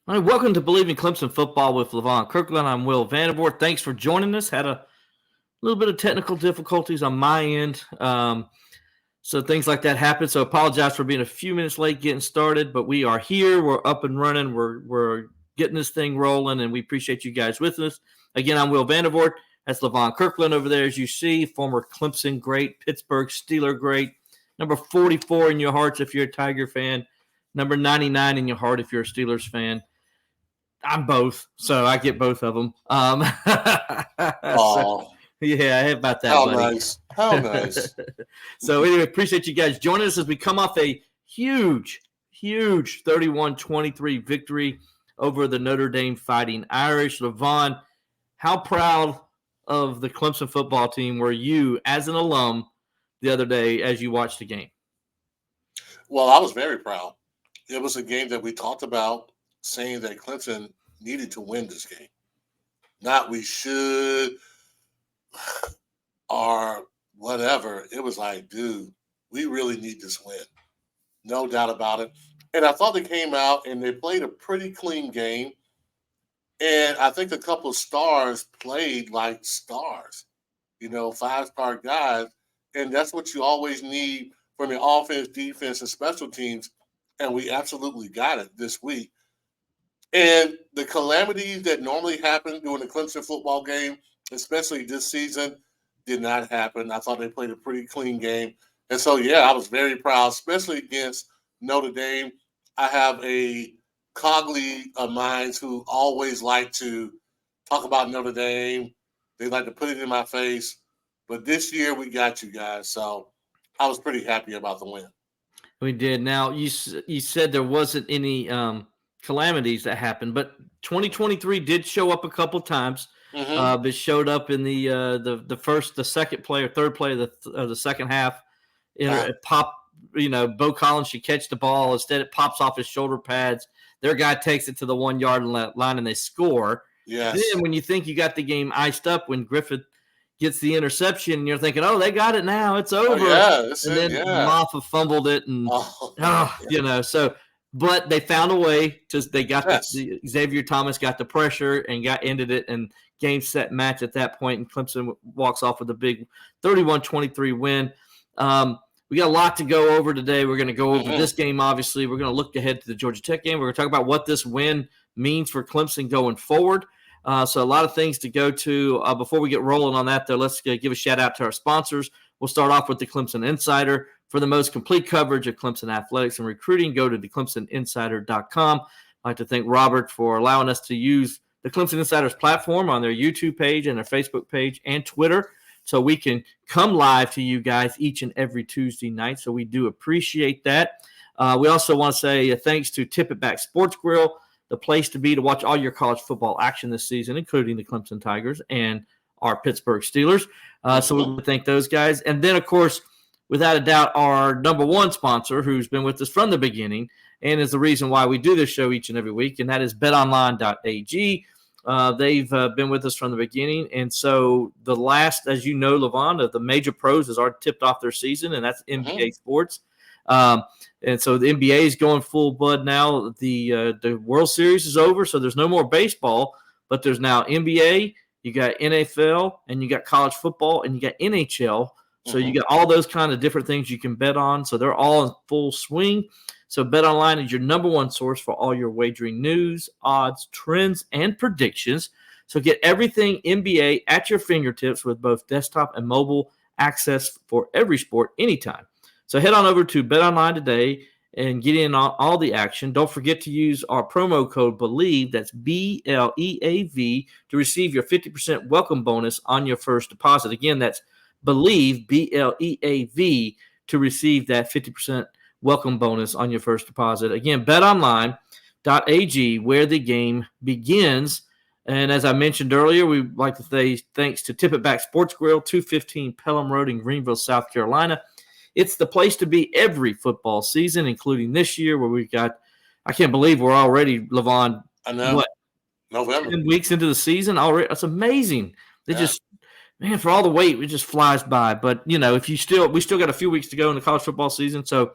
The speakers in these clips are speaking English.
All right, welcome to Bleav in Clemson Football with Levon Kirkland. I'm Will Vandervort. Thanks for joining us. Had a little bit of technical difficulties on my end, so things like that happen. So apologize for being a few minutes late getting started, but we are here. We're up and running. We're getting this thing rolling, and we appreciate you guys with us. Again, I'm Will Vandervort. That's Levon Kirkland over there, as you see, former Clemson great, Pittsburgh Steeler great, number 44 in your hearts if you're a Tiger fan, number 99 in your heart if you're a Steelers fan. I'm both, so I get both of them. So, yeah, about that, how buddy. nice. How nice. So anyway, appreciate you guys joining us as we come off a huge 31-23 victory over the Notre Dame Fighting Irish. Levon, how proud of the Clemson football team were you as an alum the other day as you watched the game? Well, I was very proud. It was a game that we talked about, saying that Clemson needed to win this game. Not we should or whatever. It was like, dude, we really need this win. No doubt about it. And I thought they came out and they played a pretty clean game. And I think a couple of stars played like stars, 5-star guys. And that's what you always need from the offense, defense, and special teams. And we absolutely got it this week. And the calamities that normally happen during the Clemson football game, especially this season, did not happen. I thought they played a pretty clean game. And so, yeah, I was very proud, especially against Notre Dame. I have a colleague of mine who always like to talk about Notre Dame. They like to put it in my face. But this year we got you guys. So I was pretty happy about the win. We did. Now, you said there wasn't any calamities that happened, but 2023 did show up a couple times. Mm-hmm. It showed up in the first, the second play or third play of the second half. It popped. Bo Collins should catch the ball. Instead, it pops off his shoulder pads. Their guy takes it to the 1 yard line and they score. Yes. Then when you think you got the game iced up, when Griffith gets the interception, and you're thinking, "Oh, they got it now. It's over." And then Moffa fumbled it, and So, but they found a way to. They got Xavier Thomas got the pressure and ended it, and game set match at that point. And Clemson walks off with a big 31-23 win. We got a lot to go over today. We're going to go over this game, obviously. We're going to look ahead to the Georgia Tech game. We're going to talk about what this win means for Clemson going forward. So a lot of things to go to. Before we get rolling on that, though, let's give a shout-out to our sponsors. We'll start off with the Clemson Insider. For the most complete coverage of Clemson athletics and recruiting, go to theclemsoninsider.com. I'd like to thank Robert for allowing us to use the Clemson Insider's platform on their YouTube page and their Facebook page and Twitter, so we can come live to you guys each and every Tuesday night. So we do appreciate that. We also want to say thanks to Tip It Back Sports Grill, the place to be to watch all your college football action this season, including the Clemson Tigers and our Pittsburgh Steelers. So we want to thank those guys. And then, of course, without a doubt, our number one sponsor, who's been with us from the beginning and is the reason why we do this show each and every week, and that is betonline.ag. They've been with us from the beginning. And so the last, as you know, Levon, of the major pros has already tipped off their season, and that's NBA sports. And so the NBA is going full blood now. The World Series is over, so there's no more baseball, but there's now NBA, you got NFL, and you got college football, and you got NHL. So you got all those kind of different things you can bet on. So they're all in full swing. So BetOnline is your number one source for all your wagering news, odds, trends, and predictions. So get everything NBA at your fingertips with both desktop and mobile access for every sport anytime. So head on over to BetOnline today and get in on all the action. Don't forget to use our promo code Bleav, that's BLEAV, to receive your 50% welcome bonus on your first deposit. Again, that's Bleav, BLEAV, to receive that 50% welcome bonus on your first deposit. Again, betonline.ag, where the game begins. And as I mentioned earlier, we'd like to say thanks to Tip It Back Sports Grill, 215 Pelham Road in Greenville, South Carolina. It's the place to be every football season, including this year where we've got, I can't believe we're already, Levon, I know. November. 10 weeks into the season already. That's amazing. They just, man, for all the wait, it just flies by. But, if we still got a few weeks to go in the college football season. So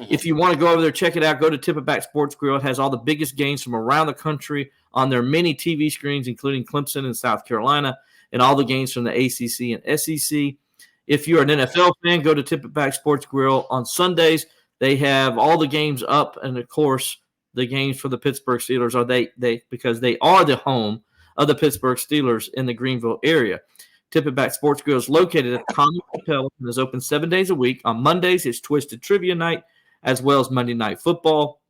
If you want to go over there, check it out. Go to Tip It Back Sports Grill. It has all the biggest games from around the country on their many TV screens, including Clemson and South Carolina, and all the games from the ACC and SEC. If you're an NFL fan, go to Tip It Back Sports Grill on Sundays. They have all the games up, and of course, the games for the Pittsburgh Steelers are they because they are the home of the Pittsburgh Steelers in the Greenville area. Tip It Back Sports Grill is located at the Common Hotel and is open 7 days a week. On Mondays, it's Twisted Trivia Night, as well as Monday Night Football.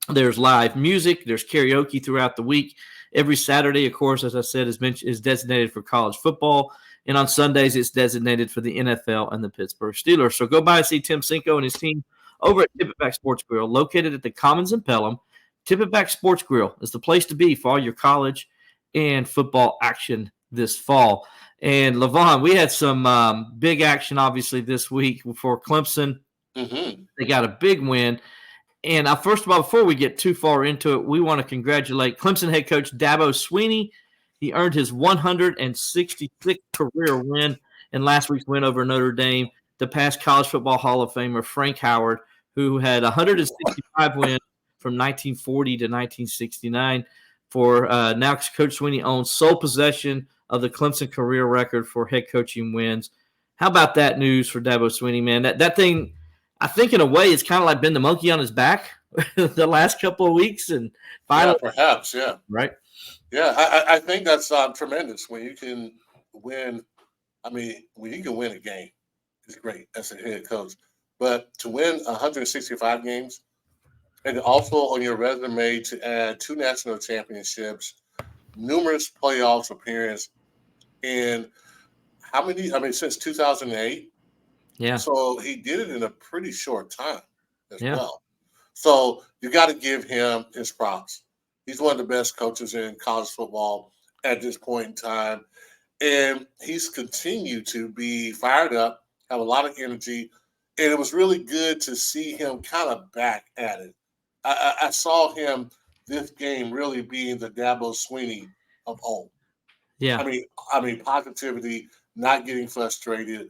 There's live music. There's karaoke throughout the week. Every Saturday, of course, as I said, is designated for college football. And on Sundays, it's designated for the NFL and the Pittsburgh Steelers. So go by and see Tim Cinco and his team over at Tip It Back Sports Grill, located at the Commons in Pelham. Tip It Back Sports Grill is the place to be for all your college and football action this fall. And, Levon, we had some big action, obviously, this week for Clemson. They got a big win. And first of all, before we get too far into it, we want to congratulate Clemson head coach Dabo Swinney. He earned his 166th career win in last week's win over Notre Dame to pass College Football Hall of Famer Frank Howard, who had 165 wins from 1940 to 1969. Now Coach Swinney owns sole possession of the Clemson career record for head coaching wins. How about that news for Dabo Swinney, man? That thing, I think in a way, it's kind of like been the monkey on his back the last couple of weeks. And finally, perhaps, yeah. Right? Yeah, I think that's tremendous when you can win. I mean, when you can win a game, it's great as a head coach. But to win 165 games, and also on your resume to add 2 national championships, numerous playoffs appearances, and how many? I mean, since 2008. Yeah. So he did it in a pretty short time as well. So you got to give him his props. He's one of the best coaches in college football at this point in time. And he's continued to be fired up, have a lot of energy. And it was really good to see him kind of back at it. I saw him this game really being the Dabo Swinney of old. Yeah. I mean, positivity, not getting frustrated,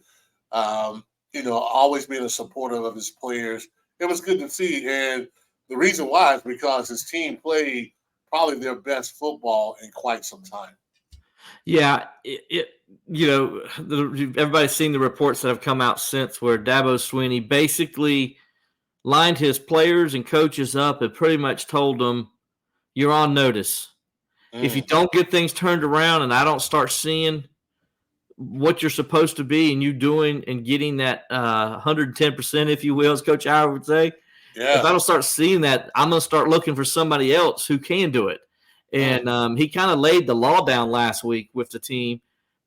always being a supporter of his players. It was good to see. And the reason why is because his team played probably their best football in quite some time. Yeah, everybody's seen the reports that have come out since where Dabo Swinney basically lined his players and coaches up and pretty much told them, you're on notice. If you don't get things turned around and I don't start seeing what you're supposed to be and you doing and getting that 110%, if you will, as Coach Howard would say, if I don't start seeing that, I'm going to start looking for somebody else who can do it. And he kind of laid the law down last week with the team.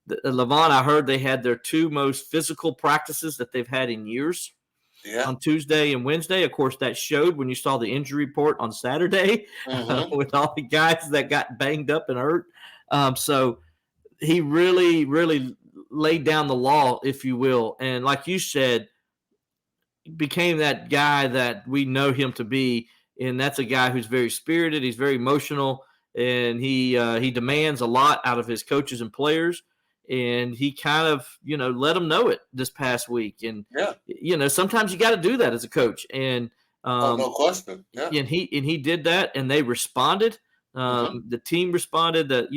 Levon, I heard they had their 2 most physical practices that they've had in years on Tuesday and Wednesday. Of course, that showed when you saw the injury report on Saturday with all the guys that got banged up and hurt. So he really, really laid down the law, if you will. And like you said, became that guy that we know him to be, and that's a guy who's very spirited. He's very emotional, and he demands a lot out of his coaches and players. And he kind of, let them know it this past week. And sometimes you got to do that as a coach. And no question. Yeah. And he did that, and they responded. The team responded. That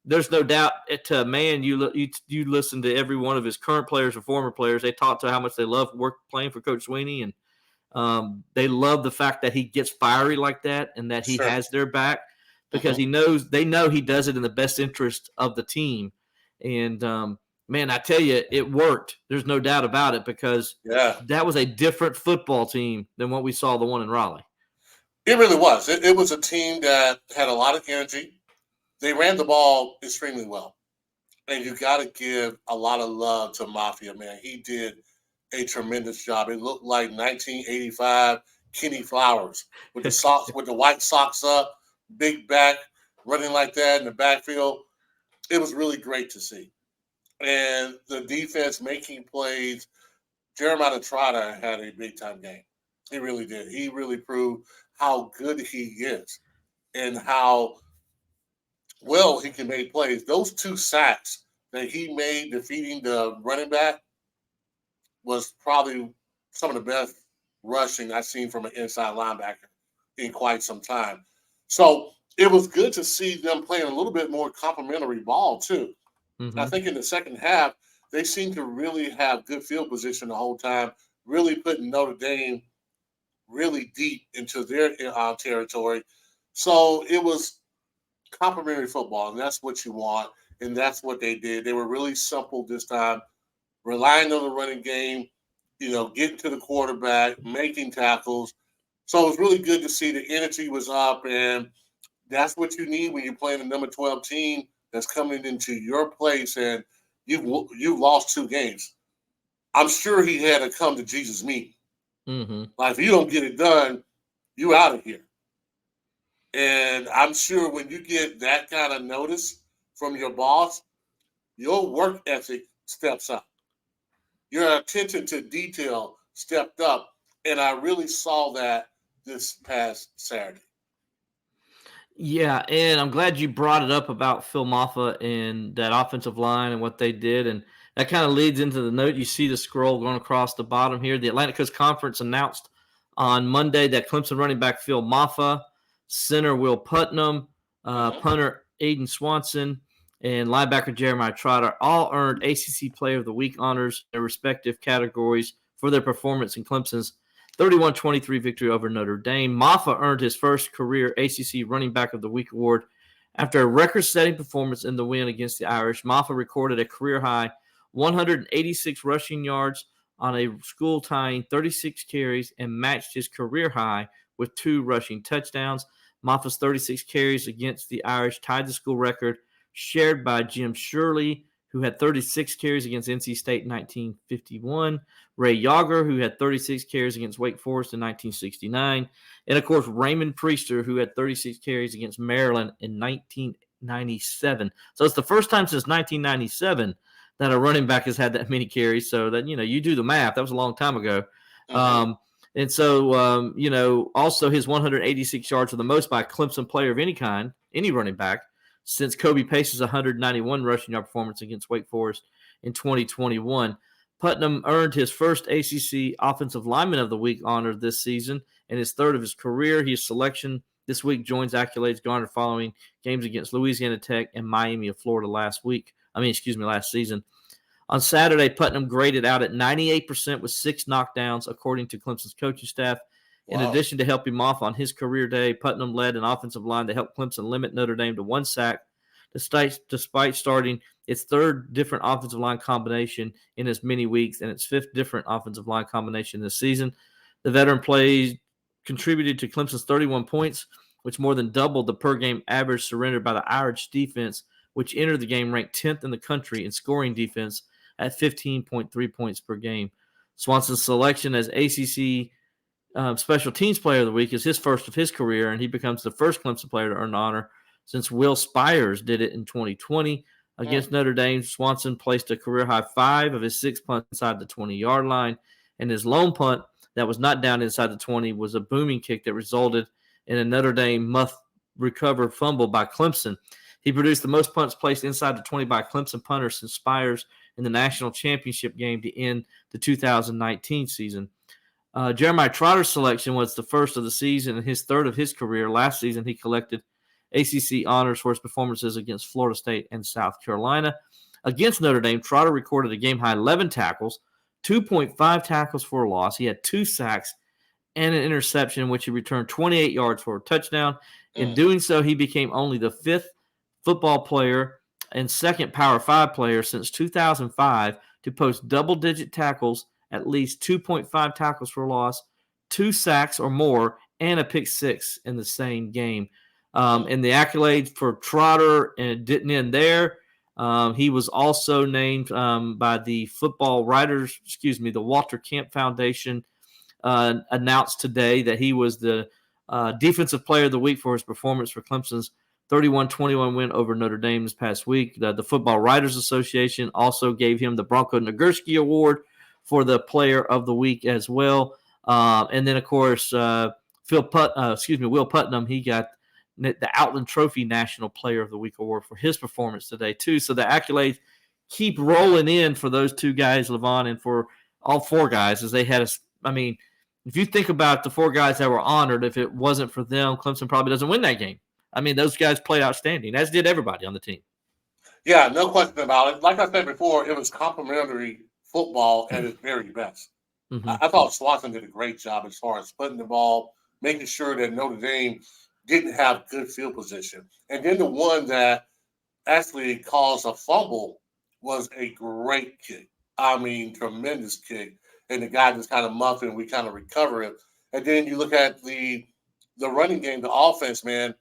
there's no doubt to a man. You listen to every one of his current players or former players. They talk to how much they love playing for Coach Swinney, and they love the fact that he gets fiery like that, and that he has their back because they know he does it in the best interest of the team. And man, I tell you, it worked. There's no doubt about it because that was a different football team than what we saw the one in Raleigh. It really was. It was a team that had a lot of energy. They ran the ball extremely well. And you got to give a lot of love to Mafia, man. He did a tremendous job. It looked like 1985 Kenny Flowers with the socks, with the white socks up, big back, running like that in the backfield. It was really great to see. And the defense making plays. Jeremiah Trotter had a big-time game. He really did. He really proved how good he is and how well he can make plays. Those 2 sacks that he made defeating the running back was probably some of the best rushing I've seen from an inside linebacker in quite some time. So it was good to see them playing a little bit more complimentary ball too. I think in the second half, they seemed to really have good field position the whole time, really putting Notre Dame really deep into their territory. So it was complimentary football, and that's what you want, and that's what they did. They were really simple this time, relying on the running game, getting to the quarterback, making tackles. So it was really good to see the energy was up, and that's what you need when you're playing a number 12 team that's coming into your place, and you've lost 2 games. I'm sure he had a come to Jesus meeting. Like, if you don't get it done, you out of here. And I'm sure when you get that kind of notice from your boss, your work ethic steps up. Your attention to detail stepped up. And I really saw that this past Saturday. Yeah, and I'm glad you brought it up about Phil Mafah and that offensive line and what they did. And that kind of leads into the note. You see the scroll going across the bottom here. The Atlantic Coast Conference announced on Monday that Clemson running back Phil Mafah, center Will Putnam, punter Aiden Swanson, and linebacker Jeremiah Trotter all earned ACC Player of the Week honors in their respective categories for their performance in Clemson's 31-23 victory over Notre Dame. Mafah earned his first career ACC Running Back of the Week award after a record-setting performance in the win against the Irish. Mafah recorded a career-high 186 rushing yards on a school-tying 36 carries and matched his career high with 2 rushing touchdowns. Mafah's 36 carries against the Irish tied the school record shared by Jim Shirley, who had 36 carries against NC State in 1951, Ray Yager, who had 36 carries against Wake Forest in 1969, and, of course, Raymond Priester, who had 36 carries against Maryland in 1997. So it's the first time since 1997 that a running back has had that many carries. So that, you do the math. That was a long time ago. And so, also his 186 yards were the most by a Clemson player of any kind, any running back, since Kobe Pace's 191 rushing yard performance against Wake Forest in 2021. Putnam earned his first ACC Offensive Lineman of the Week honor this season and his third of his career. His selection this week joins accolades garnered following games against Louisiana Tech and Miami of Florida last season. On Saturday, Putnam graded out at 98% with 6 knockdowns, according to Clemson's coaching staff. In addition to helping Mafah on his career day, Putnam led an offensive line that helped Clemson limit Notre Dame to 1 sack, despite starting its 3rd different offensive line combination in as many weeks and its 5th different offensive line combination this season. The veteran contributed to Clemson's 31 points, which more than doubled the per-game average surrendered by the Irish defense, which entered the game ranked 10th in the country in scoring defense at 15.3 points per game. Swanson's selection as ACC Special Teams Player of the Week is his first of his career, and he becomes the first Clemson player to earn the honor since Will Spires did it in 2020. Against Notre Dame, Swanson placed a career-high 5 of his 6 punts inside the 20-yard line, and his lone punt that was not down inside the 20 was a booming kick that resulted in a Notre Dame must-recover fumble by Clemson. He produced the most punts placed inside the 20 by a Clemson punter since Spires in the national championship game to end the 2019 season. Jeremiah Trotter's selection was the first of the season and his 3rd of his career. Last season, he collected ACC honors for his performances against Florida State and South Carolina. Against Notre Dame, Trotter recorded a game-high 11 tackles, 2.5 tackles for a loss. He had 2 sacks and an interception in which he returned 28 yards for a touchdown. In doing so, he became only the 5th football player and 2nd Power 5 player since 2005 to post double-digit tackles, at least 2.5 tackles for a loss, 2 sacks or more, and a pick 6 in the same game. And the accolades for Trotter, and it didn't end there. He was also named by the the Walter Camp Foundation announced today that he was the Defensive Player of the Week for his performance for Clemson's 31-21 win over Notre Dame this past week. The Football Writers Association also gave him the Bronco Nagurski Award for the Player of the Week as well. And then, of course, Will Putnam, he got the Outland Trophy National Player of the Week Award for his performance today, too. So the accolades keep rolling in for those 2 guys, Levon, and for all 4 guys, as they had if you think about the 4 guys that were honored, if it wasn't for them, Clemson probably doesn't win that game. I mean, those guys played outstanding, as did everybody on the team. Yeah, no question about it. Like I said before, it was complimentary football at its very best. Mm-hmm. I thought Swanson did a great job as far as putting the ball, making sure that Notre Dame didn't have good field position. And then the one that actually caused a fumble was a great kick. I mean, tremendous kick. And the guy just kind of muffed it, and we kind of recover it. And then you look at the running game, the offense, man.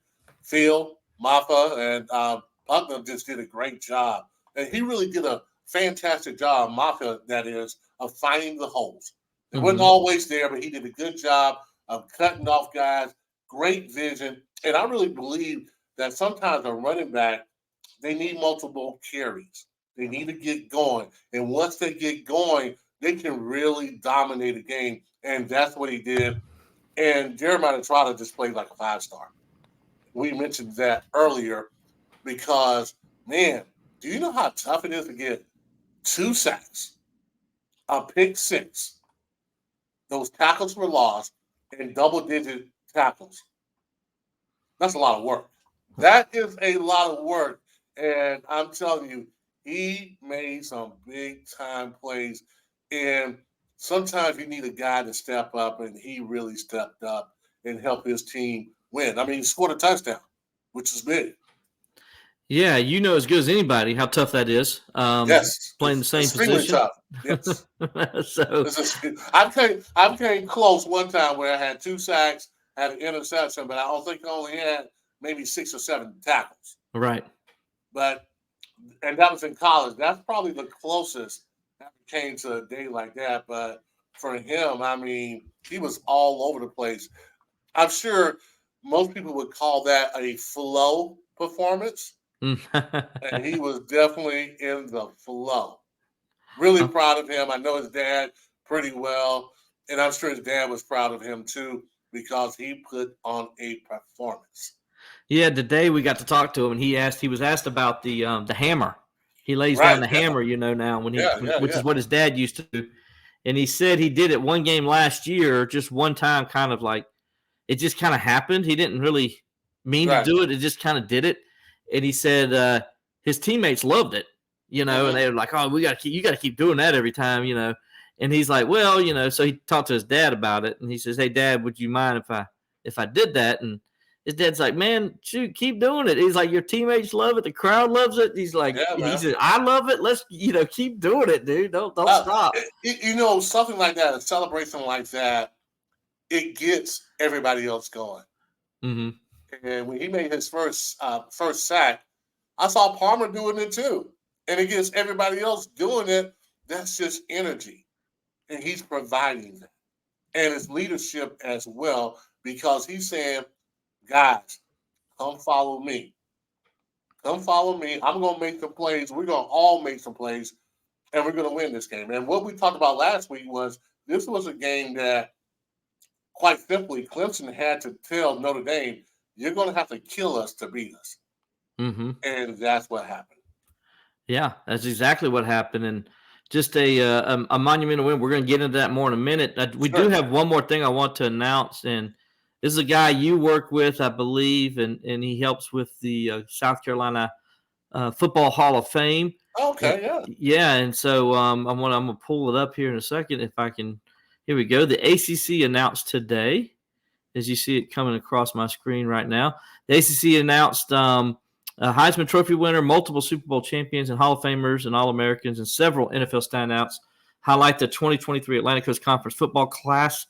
Phil, Maffa, and Putnam just did a great job. And he really did a fantastic job, Maffa, that is, of finding the holes. It wasn't always there, but he did a good job of cutting off guys, great vision. And I really Bleav that sometimes a running back, they need multiple carries. They need to get going. And once they get going, they can really dominate a game. And that's what he did. And Jeremiah Trotter just played like a 5-star. We mentioned that earlier because, man, do you know how tough it is to get 2 sacks, a pick 6? Those tackles were lost, and double-digit tackles. That's a lot of work. That is a lot of work. And I'm telling you, he made some big-time plays. And sometimes you need a guy to step up, and he really stepped up and helped his team win. I mean, he scored a touchdown, which is big. Yeah, you know as good as anybody how tough that is. Yes, playing the same position. Tough. Yes. So I came close one time where I had 2 sacks, had an interception, but I don't think I only had maybe 6 or 7 tackles. Right. And that was in college. That's probably the closest I came to a day like that. But for him, I mean, he was all over the place. I'm sure most people would call that a flow performance. And he was definitely in the flow. Really proud of him. I know his dad pretty well, and I'm sure his dad was proud of him too because he put on a performance. Yeah, today we got to talk to him, and he was asked about the hammer. He lays down the hammer, now which is what his dad used to do, and he said he did it one game last year, just one time, kind of like it just kind of happened. He didn't really mean to do it; it just kind of did it. And he said his teammates loved it, and they were like, "Oh, you got to keep doing that every time, And he's like, "Well, So he talked to his dad about it, and he says, "Hey, Dad, would you mind if I did that?" And his dad's like, "Man, shoot, keep doing it." He's like, "Your teammates love it, the crowd loves it." He's like, he said, "I love it. Let's, keep doing it, dude. Don't stop." Something like that, a celebration like that, it gets everybody else going. Mm-hmm. And when he made his first sack, I saw Palmer doing it too. And it gets everybody else doing it. That's just energy. And he's providing that. And it's leadership as well because he's saying, guys, come follow me. Come follow me. I'm going to make some plays. We're going to all make some plays. And we're going to win this game. And what we talked about last week was this was a game that, quite simply, Clemson had to tell Notre Dame, you're going to have to kill us to beat us. Mm-hmm. And that's what happened. Yeah, that's exactly what happened. And just a monumental win. We're going to get into that more in a minute. We do have one more thing I want to announce. And this is a guy you work with, I Bleav, and he helps with the South Carolina Football Hall of Fame. Okay, yeah. Yeah, and so I'm going to pull it up here in a second if I can. Here we go. The ACC announced today, as you see it coming across my screen right now. The ACC announced a Heisman Trophy winner, multiple Super Bowl champions, and Hall of Famers and All-Americans, and several NFL standouts highlight the 2023 Atlantic Coast Conference football class,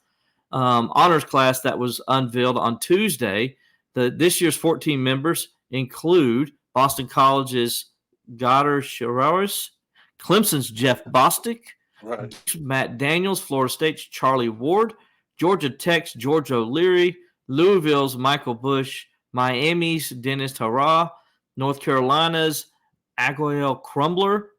honors class that was unveiled on Tuesday. This year's 14 members include Boston College's Goddard Shiroris, Clemson's Jeff Bostic, Matt Daniels, Florida State's Charlie Ward, Georgia Tech's George O'Leary, Louisville's Michael Bush, Miami's Dennis Hara, North Carolina's Aguayo Crumbler,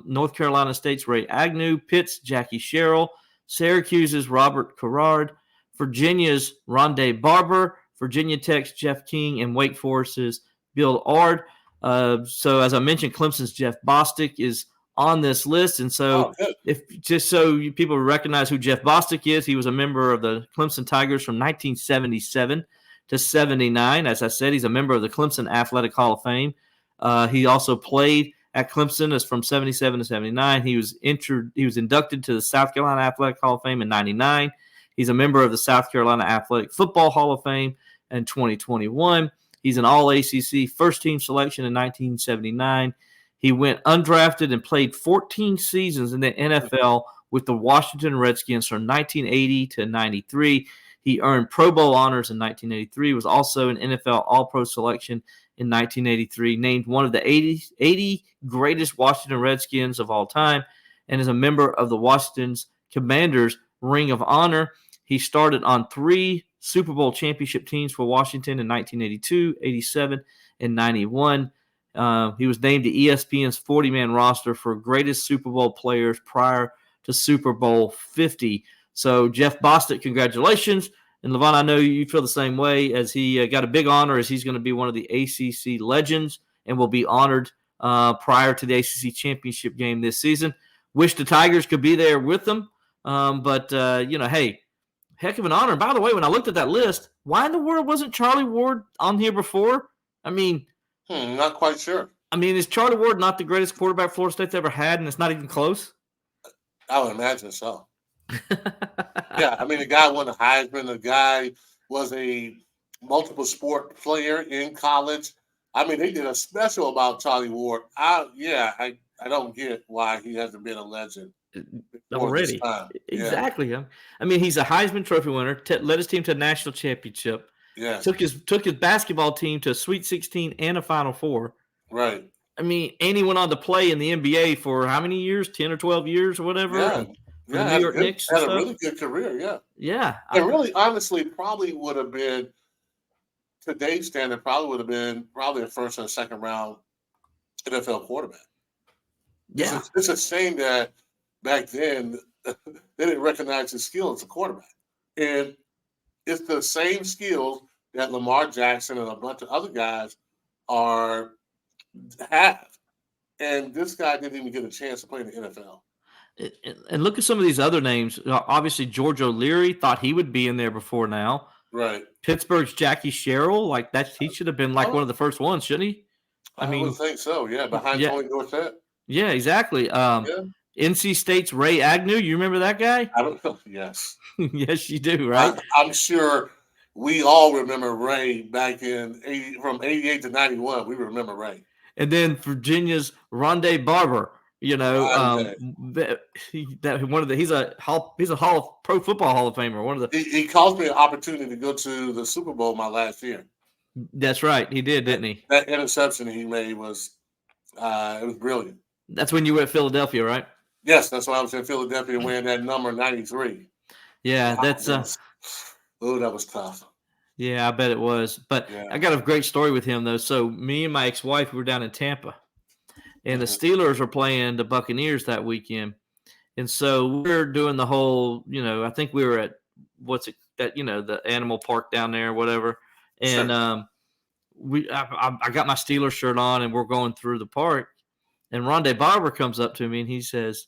North Carolina State's Ray Agnew, Pitt's Jackie Sherrill, Syracuse's Robert Carrard, Virginia's Rondé Barber, Virginia Tech's Jeff King, and Wake Forest's Bill Ard. So as I mentioned, Clemson's Jeff Bostic is on this list. And so people recognize who Jeff Bostic is, he was a member of the Clemson Tigers from 1977 to 79. As I said, he's a member of the Clemson Athletic Hall of Fame. He also played at Clemson as from 77 to 79. He was inducted to the South Carolina Athletic Hall of Fame in 99. He's a member of the South Carolina Athletic Football Hall of Fame in 2021. He's an All-ACC first-team selection in 1979. He went undrafted and played 14 seasons in the NFL with the Washington Redskins from 1980 to 93. He earned Pro Bowl honors in 1983, was also an NFL All-Pro selection in 1983, named one of the 80 greatest Washington Redskins of all time, and is a member of the Washington's Commanders Ring of Honor. He started on 3 Super Bowl championship teams for Washington in 1982, 87, and 91. He was named to ESPN's 40-man roster for greatest Super Bowl players prior to Super Bowl 50. So, Jeff Bostic, congratulations. And, Levon, I know you feel the same way, as he got a big honor, as he's going to be one of the ACC legends and will be honored prior to the ACC championship game this season. Wish the Tigers could be there with them. But hey, heck of an honor. And by the way, when I looked at that list, why in the world wasn't Charlie Ward on here before? I mean, not quite sure. I mean, is Charlie Ward not the greatest quarterback Florida State's ever had, and it's not even close? I would imagine so. Yeah, I mean, the guy won the Heisman. The guy was a multiple sport player in college. I mean, they did a special about Charlie Ward. I don't get why he hasn't been a legend already. Exactly. Yeah. I mean, he's a Heisman Trophy winner. Led his team to a national championship. Yeah. Took his basketball team to a Sweet 16 and a Final Four. Right. I mean, and he went on to play in the NBA for how many years? 10 or 12 years or whatever. Yeah. The New York Knicks. Had a really good career. Yeah. Yeah. And really, honestly, probably would have been, today's standard, probably a first or second round NFL quarterback. Yeah. It's a shame that back then they didn't recognize his skill as a quarterback. And it's the same skills that Lamar Jackson and a bunch of other guys have. And this guy didn't even get a chance to play in the NFL. And look at some of these other names. Obviously, George O'Leary, thought he would be in there before now. Right. Pittsburgh's Jackie Sherrill, he should have been one of the first ones, shouldn't he? I would think so, yeah, behind Tony Dorsett. Yeah, exactly. NC State's Ray Agnew, you remember that guy? I don't know. Yes. Yes, you do, right? I'm sure we all remember Ray back from 88 to 91. We remember Ray. And then Virginia's Rondé Barber. He's a Pro Football Hall of Famer. He caused me an opportunity to go to the Super Bowl my last year. That's right, he did, didn't he? That interception he made was brilliant. That's when you were at Philadelphia, right? Yes, that's why I was in Philadelphia wearing that number 93. Yeah, that was tough. Yeah, I bet it was. But I got a great story with him though. So me and my ex-wife were down in Tampa. And the Steelers were playing the Buccaneers that weekend. And so we're doing the whole, I think we were at the animal park down there or whatever. And I got my Steelers shirt on and we're going through the park. And Rondé Barber comes up to me and he says,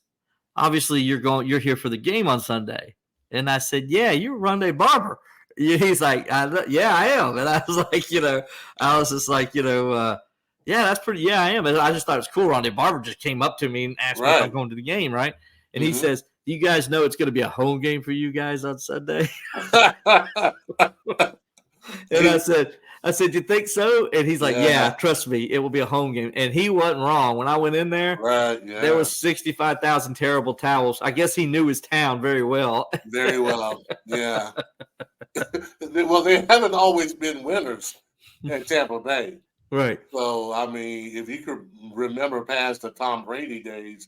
obviously you're here for the game on Sunday. And I said, yeah, you're Rondé Barber. He's like, yeah, I am. And I was like, yeah, that's pretty. Yeah, I am. And I just thought it was cool. Rondé Barber just came up to me and asked me if I'm going to the game, right? And he says, "Do you guys know it's going to be a home game for you guys on Sunday?" And I said, "You think so?" And he's like, "Yeah, trust me, it will be a home game." And he wasn't wrong. When I went in there, there was 65,000 terrible towels. I guess he knew his town very well. Very well, yeah. Well, they haven't always been winners at Tampa Bay. Right. So, I mean, if you could remember past the Tom Brady days,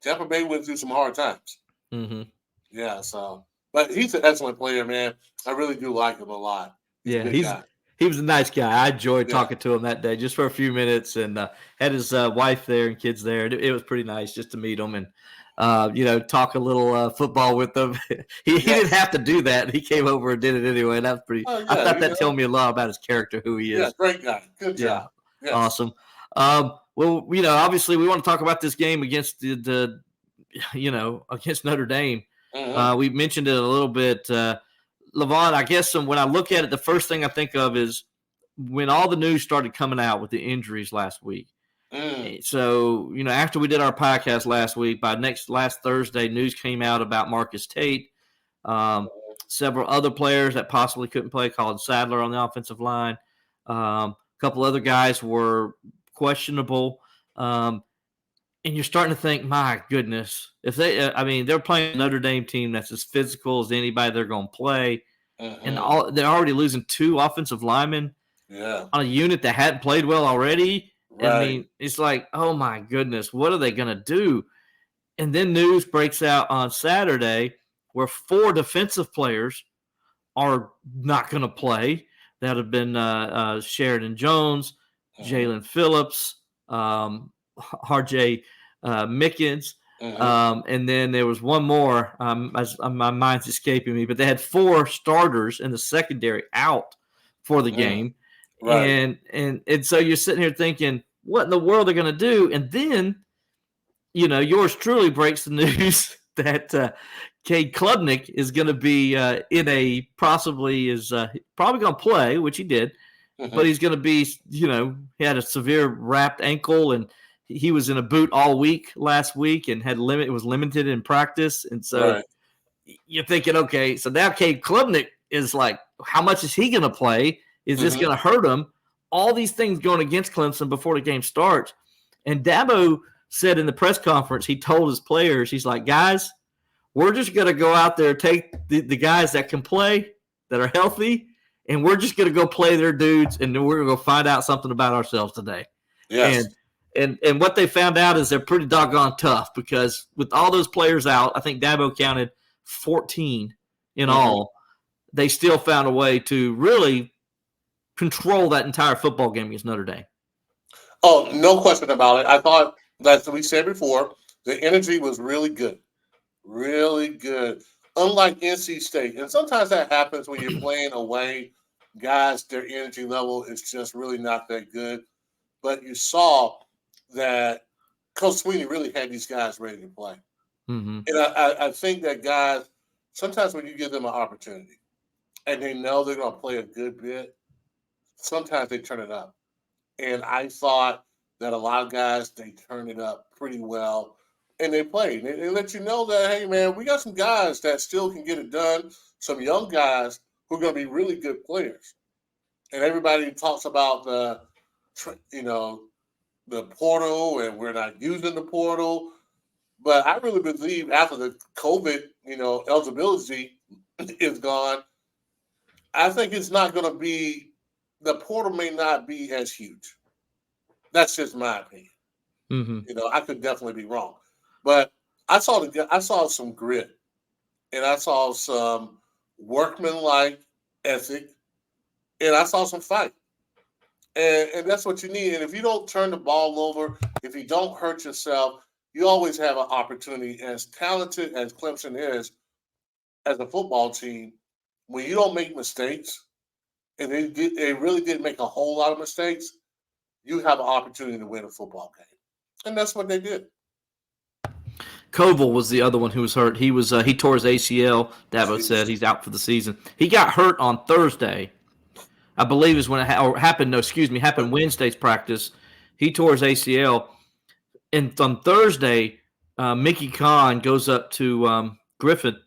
Tampa Bay went through some hard times. Mm-hmm. Yeah, but he's an excellent player, man. I really do like him a lot. He was a nice guy. I enjoyed talking to him that day just for a few minutes and had his wife there and kids there. It was pretty nice just to meet him and, talk a little football with them. He didn't have to do that. He came over and did it anyway. And that was pretty. I thought that told me a lot about his character, who he is. Yeah, great guy. Good job. Yeah, awesome. Well, obviously we want to talk about this game against against Notre Dame. Mm-hmm. We mentioned it a little bit. Levon, I guess when I look at it, the first thing I think of is when all the news started coming out with the injuries last week. So, after we did our podcast last week, last Thursday, news came out about Marcus Tate, several other players that possibly couldn't play, Colin Sadler on the offensive line. A couple other guys were questionable. And you're starting to think, my goodness, if they're playing a Notre Dame team that's as physical as anybody they're going to play. And they're already losing 2 offensive linemen on a unit that hadn't played well already. Right. I mean, it's like, oh my goodness, what are they going to do? And then news breaks out on Saturday where 4 defensive players are not going to play. That have been Sheridan Jones, Jalen Phillips, R.J. Mickens, and then there was one more. My mind's escaping me, but they had 4 starters in the secondary out for the game. Right. And so you're sitting here thinking, what in the world are they going to do? And then, yours truly breaks the news that Cade Klubnik is going to be probably going to play, which he did, but he's going to be, he had a severe wrapped ankle and he was in a boot all week last week and was limited in practice. And so you're thinking, okay, so now Cade Klubnik is like, how much is he going to play? Is this going to hurt him? All these things going against Clemson before the game starts. And Dabo said in the press conference, he told his players, he's like, guys, we're just going to go out there, take the guys that can play, that are healthy, and we're just going to go play their dudes, and then we're going to go find out something about ourselves today. Yes. And what they found out is they're pretty doggone tough because with all those players out, I think Dabo counted 14 in all, they still found a way to really control that entire football game against Notre Dame. Oh, no question about it. I thought, as we said before, the energy was really good. Really good. Unlike NC State. And sometimes that happens when you're playing away. Guys, their energy level is just really not that good. But you saw that Coach Sweeney really had these guys ready to play. And I think that guys, sometimes when you give them an opportunity and they know they're going to play a good bit, sometimes they turn it up. And I thought that a lot of guys, they turned it up pretty well. And they played. They let you know that, hey, man, we got some guys that still can get it done, some young guys who are going to be really good players. And everybody talks about the portal and we're not using the portal. But I really Bleav after the COVID, eligibility is gone, I think it's not going to be – the portal may not be as huge. That's just my opinion. I could definitely be wrong. But I saw some grit, and I saw some workmanlike ethic, and I saw some fight. And that's what you need. And if you don't turn the ball over, if you don't hurt yourself, you always have an opportunity. As talented as Clemson is as a football team, when you don't make mistakes, and they really did make a whole lot of mistakes, you have an opportunity to win a football game. And that's what they did. Koval was the other one who was hurt. He tore his ACL. Dabo said he's out for the season. He got hurt on Thursday, I Bleav is when it happened Wednesday's practice. He tore his ACL. And on Thursday, Mickey Kahn goes up to Griffin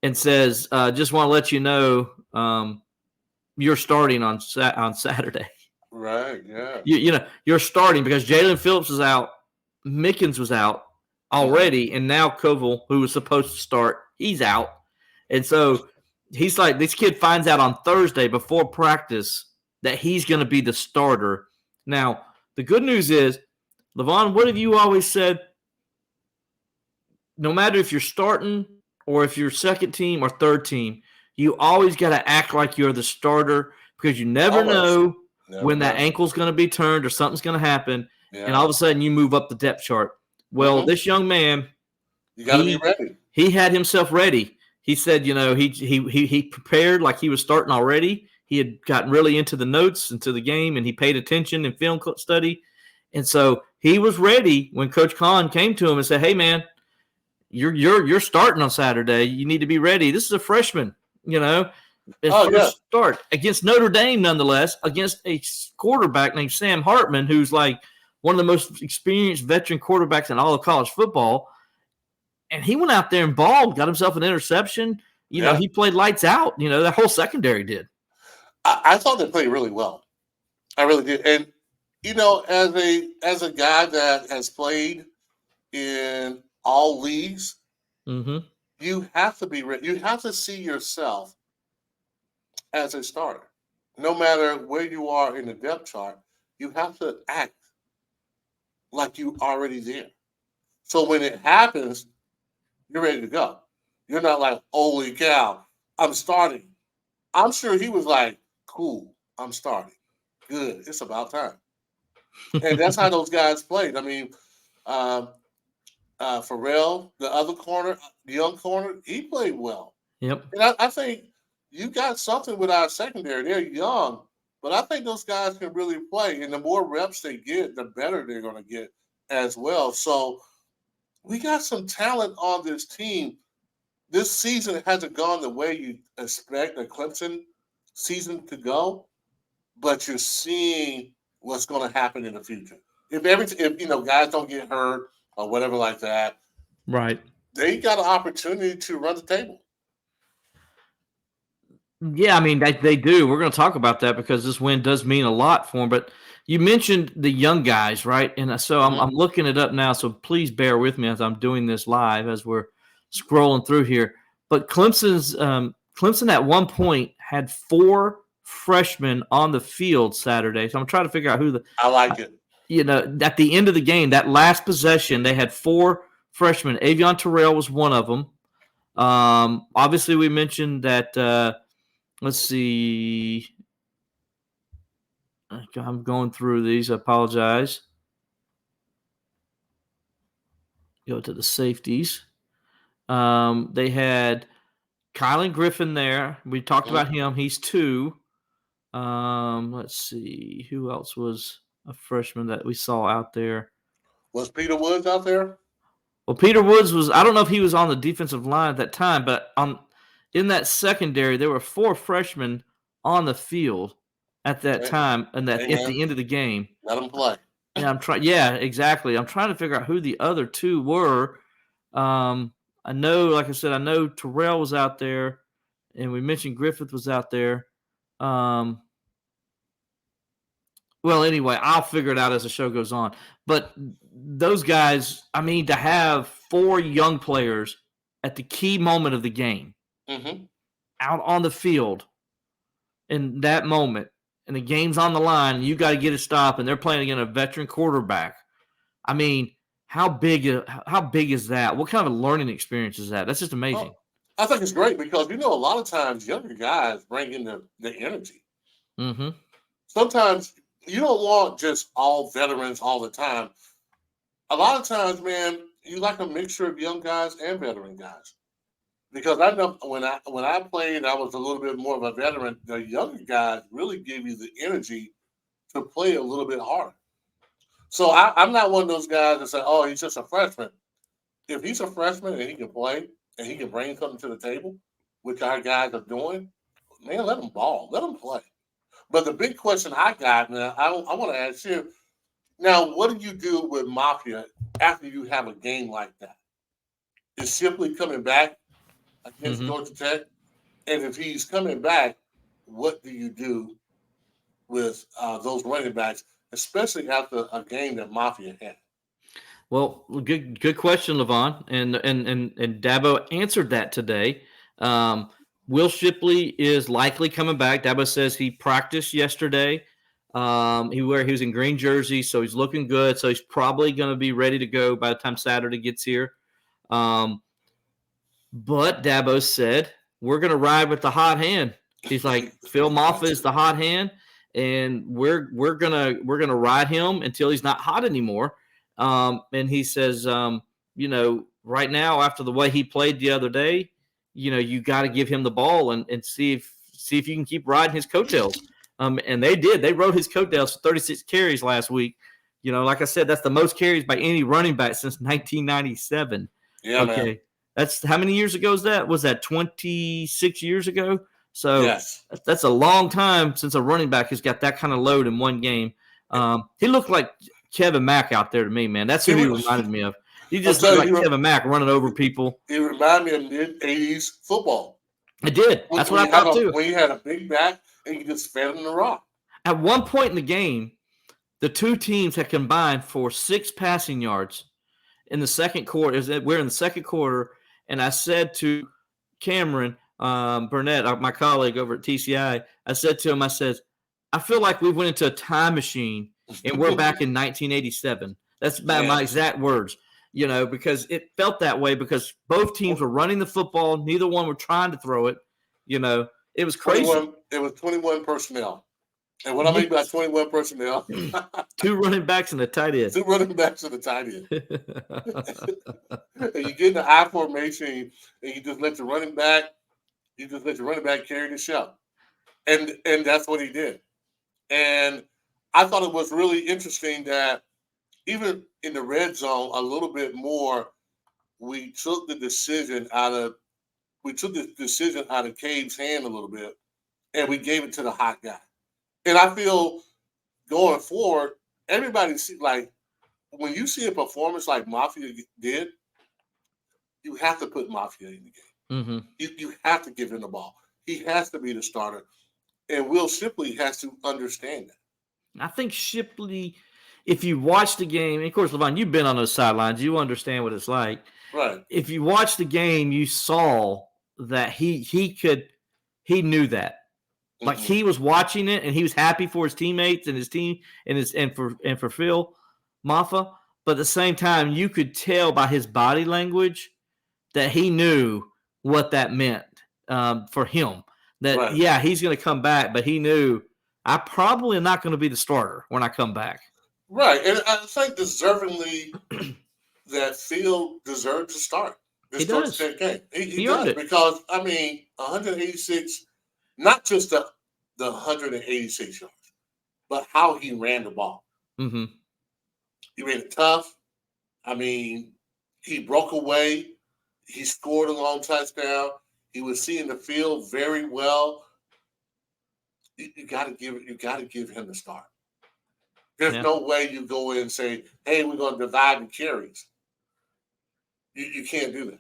and says, just want to let you know you're starting on Saturday. Right, yeah. You're starting because Jalen Phillips was out. Mickens was out already, and now Koval, who was supposed to start, he's out. And so he's like, this kid finds out on Thursday before practice that he's going to be the starter. Now, the good news is, Levon, what have you always said? No matter if you're starting or if you're second team or third team, you always got to act like you're the starter because you never know when that ankle's going to be turned or something's going to happen, and all of a sudden you move up the depth chart. Well, this young man, you got to be ready. He had himself ready. He said, he prepared like he was starting already. He had gotten really into the notes, into the game, and he paid attention in film study. And so he was ready when Coach Kahn came to him and said, "Hey, man, you're starting on Saturday. You need to be ready. This is a freshman, his first start against Notre Dame, nonetheless, against a quarterback named Sam Hartman, who's like one of the most experienced veteran quarterbacks in all of college football. And he went out there and balled, got himself an interception. He played lights out. That whole secondary did. I thought they played really well. I really did. And, as a guy that has played in all leagues, you have to be ready. You have to see yourself as a starter. No matter where you are in the depth chart, you have to act like you already there. So when it happens, you're ready to go. You're not like, holy cow, I'm starting. I'm sure he was like, cool, I'm starting. Good, it's about time. And that's how those guys played. I mean, Pharrell, the other corner, the young corner, he played well. Yep. And I think you got something with our secondary. They're young, but I think those guys can really play. And the more reps they get, the better they're going to get as well. So we got some talent on this team. This season hasn't gone the way you expect a Clemson season to go, but you're seeing what's going to happen in the future. If guys don't get hurt or whatever like that, right? They got an opportunity to run the table. Yeah, I mean they do. We're going to talk about that because this win does mean a lot for them. But you mentioned the young guys, right? And so I'm looking it up now. So please bear with me as I'm doing this live as we're scrolling through here. But Clemson at one point had 4 freshmen on the field Saturday. So I'm trying to figure out who I like it. At the end of the game, that last possession, they had 4 freshmen. Avion Terrell was one of them. Obviously, we mentioned that. Let's see. I'm going through these. I apologize. Go to the safeties. They had Kylan Griffin there. We talked about him. He's 2. Let's see. Who else was a freshman that we saw out there? Was Peter Woods out there? Well, Peter Woods was – I don't know if he was on the defensive line at that time, but in that secondary, there were 4 freshmen on the field at that time and at the end of the game. Let them play. Yeah, exactly. I'm trying to figure out who the other 2 were. I know, like I said, Terrell was out there, and we mentioned Griffith was out there. Well, anyway, I'll figure it out as the show goes on. But those guys, I mean, to have 4 young players at the key moment of the game out on the field in that moment, and the game's on the line, and you got to get a stop, and they're playing against a veteran quarterback. I mean, how big is that? What kind of a learning experience is that? That's just amazing. Well, I think it's great because, a lot of times younger guys bring in the energy. Sometimes you don't want just all veterans all the time. A lot of times, man, you like a mixture of young guys and veteran guys. Because I know when I played, I was a little bit more of a veteran. The younger guys really give you the energy to play a little bit harder. So I'm not one of those guys that say, oh, he's just a freshman. If he's a freshman and he can play and he can bring something to the table, which our guys are doing, man, let him ball. Let him play. But the big question I got now, I want to ask you, now, what do you do with Mafia after you have a game like that? Is simply coming back against Georgia Tech? And if he's coming back, what do you do with those running backs, especially after a game that Mafia had? Well, good question, Levon, and Dabo answered that today. Will Shipley is likely coming back. Dabo says he practiced yesterday. He was in green jersey, so he's looking good. So he's probably going to be ready to go by the time Saturday gets here. But Dabo said we're going to ride with the hot hand. He's like, Phil Maffa is the hot hand, and we're gonna ride him until he's not hot anymore. And he says, right now after the way he played the other day, you got to give him the ball and see if you can keep riding his coattails. And they did. They rode his coattails for 36 carries last week Like I said, that's the most carries by any running back since 1997. Yeah, okay. Man. That's how many years ago is that? Was that 26 years ago? So yes. That's a long time since a running back has got that kind of load in one game. He looked like Kevin Mack out there to me, man. That's who he reminded me of. He just looked like Kevin Mack running over people. He reminded me of mid-'80s football. It did. That's what I thought too. When you had a big back and you just fed him the rock. At one point in the game, the two teams had combined for 6 passing yards in the second quarter. We're in the second quarter, and I said to Cameron Burnett, my colleague over at TCI, I said to him, I said, I feel like we went into a time machine and we're back in 1987. That's my exact words, because it felt that way because both teams were running the football. Neither one were trying to throw it. It was crazy. It was 21 personnel. And what I mean by 21 personnel, 2 running backs and a tight end. 2 running backs and a tight end. And you get in the I formation and you just let your running back carry the show. And that's what he did. And I thought it was really interesting that even in the red zone a little bit more, we took the decision out of Cade's hand a little bit and we gave it to the hot guy. And I feel going forward, everybody see when you see a performance like Mafia did, you have to put Mafia in the game. Mm-hmm. You have to give him the ball. He has to be the starter. And Will Shipley has to understand that. I think Shipley, if you watch the game, and of course, Levon, you've been on those sidelines. You understand what it's like. Right. If you watch the game, you saw that he knew that. Like he was watching it and he was happy for his teammates and his team and for Phil Maffa. But at the same time, you could tell by his body language that he knew what that meant for him. That, he's going to come back, but he knew I probably am not going to be the starter when I come back. Right. And I think deservingly that Phil deserved to start. He does. That game. He does it. Because, 186, not just the 186 yards, but how he ran the ball. Mm-hmm. He ran it tough. He broke away. He scored a long touchdown. He was seeing the field very well. You got to give him the start. There's no way you go in and say, "Hey, we're going to divide the carries." You can't do that.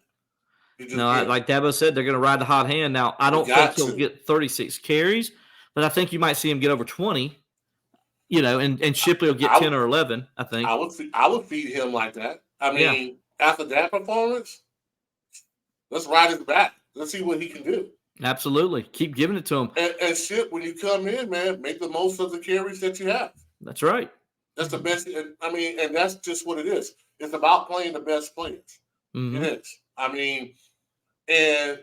Like Dabo said, they're going to ride the hot hand. Now, I don't think he'll get 36 carries, but I think you might see him get over 20. And Shipley will get 10 or 11. I think I would feed him like that. After that performance, let's ride his back. Let's see what he can do. Absolutely. Keep giving it to him. And shit, when you come in, man, make the most of the carries that you have. That's right. That's the best. And that's just what it is. It's about playing the best players. Mm-hmm. It is. And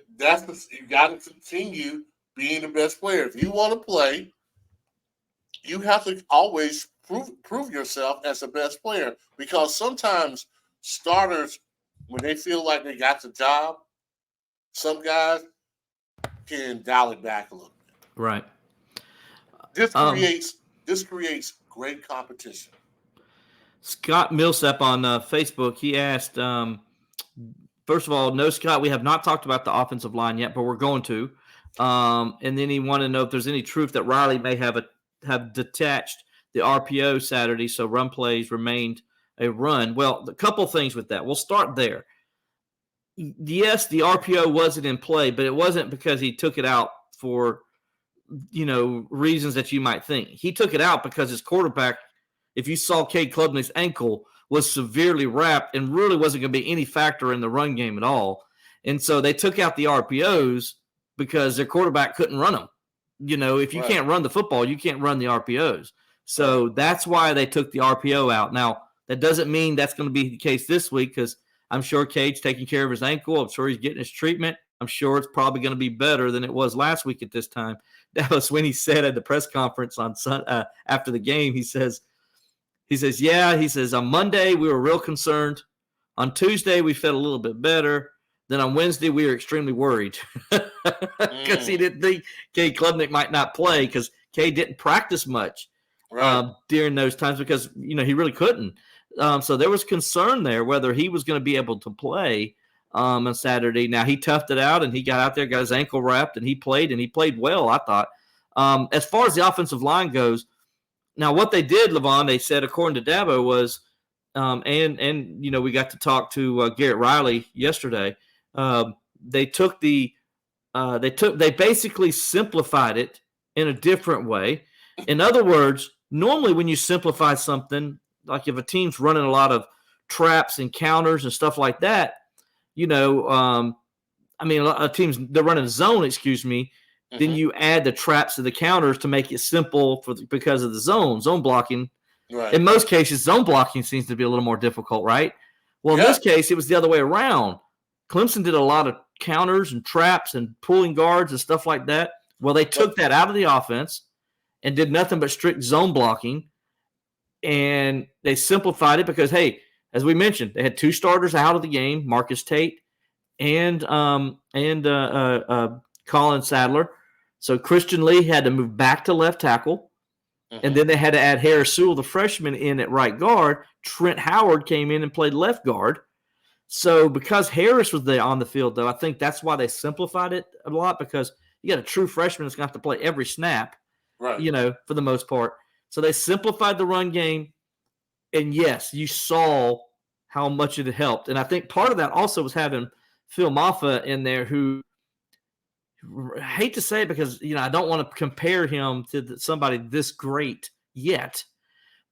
you got to continue being the best player. If you want to play, you have to always prove yourself as the best player, because sometimes starters, when they feel like they got the job, some guys can dial it back a little bit. Right. This creates great competition. Scott Millsap on Facebook, he asked, first of all, no, Scott, we have not talked about the offensive line yet, but we're going to. And then he wanted to know if there's any truth that Riley may have detached the RPO Saturday, so run plays remained a run. Well, a couple things with that. We'll start there. Yes, the RPO wasn't in play, but it wasn't because he took it out for, reasons that you might think. He took it out because his quarterback, if you saw Cade Klubnik's ankle, was severely wrapped and really wasn't going to be any factor in the run game at all. And so they took out the RPOs because their quarterback couldn't run them. If you can't run the football, you can't run the RPOs. So that's why they took the RPO out. Now, that doesn't mean that's going to be the case this week, because I'm sure Cade's taking care of his ankle. I'm sure he's getting his treatment. I'm sure it's probably going to be better than it was last week at this time. That was when he said at the press conference on after the game, he says, on Monday we were real concerned. On Tuesday we felt a little bit better. Then on Wednesday we were extremely worried because he didn't think Cade Klubnik might not play because Cade didn't practice much. during those times because, he really couldn't. So there was concern there whether he was going to be able to play on Saturday. Now, he toughed it out, and he got out there, got his ankle wrapped, and he played well, I thought. As far as the offensive line goes, now what they did, Levon, they said, according to Dabo, was and we got to talk to Garrett Riley yesterday. They basically simplified it in a different way. In other words, normally when you simplify something, like if a team's running a lot of traps and counters and stuff like that, a lot of teams, they're running zone, then you add the traps to the counters to make it simple because of the zone blocking. Right. In most cases, zone blocking seems to be a little more difficult, right? Well, in this case, it was the other way around. Clemson did a lot of counters and traps and pulling guards and stuff like that. Well, they took that out of the offense and did nothing but strict zone blocking, and they simplified it because, hey, as we mentioned, they had two starters out of the game, Marcus Tate and Colin Sadler. So Christian Lee had to move back to left tackle, and then they had to add Harris Sewell, the freshman, in at right guard. Trent Howard came in and played left guard. So because Harris was there on the field, though, I think that's why they simplified it a lot, because you got a true freshman that's going to have to play every snap, right? For the most part. So they simplified the run game, and yes, you saw how much it helped. And I think part of that also was having Phil Maffa in there, who, I hate to say it because, I don't want to compare him to somebody this great yet,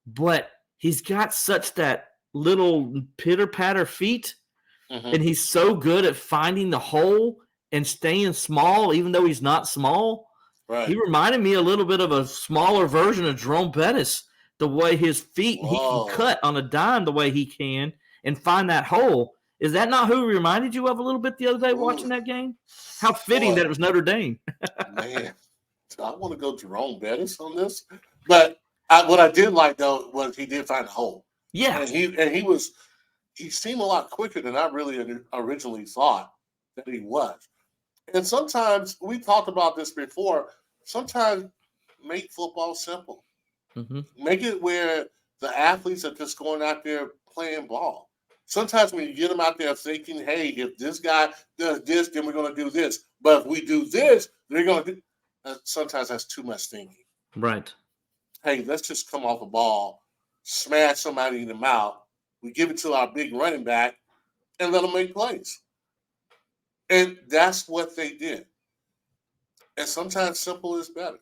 but he's got such that little pitter-patter feet, and he's so good at finding the hole and staying small, even though he's not small. Right. He reminded me a little bit of a smaller version of Jerome Bettis, the way his feet, he can cut on a dime the way he can and find that hole. Is that not who he reminded you of a little bit the other day watching that game? How fitting that it was Notre Dame. Man, I want to go Jerome Bettis on this. But what I did like, though, was he did find a hole. Yeah. And he seemed a lot quicker than I really originally thought that he was. And sometimes, we talked about this before, sometimes make football simple. Make it where the athletes are just going out there playing ball. Sometimes when you get them out there thinking, hey, if this guy does this, then we're going to do this. But if we do this, they're going to do – sometimes that's too much thinking. Right. Hey, let's just come off the ball, smash somebody in the mouth. We give it to our big running back and let them make plays. And that's what they did. And sometimes simple is better.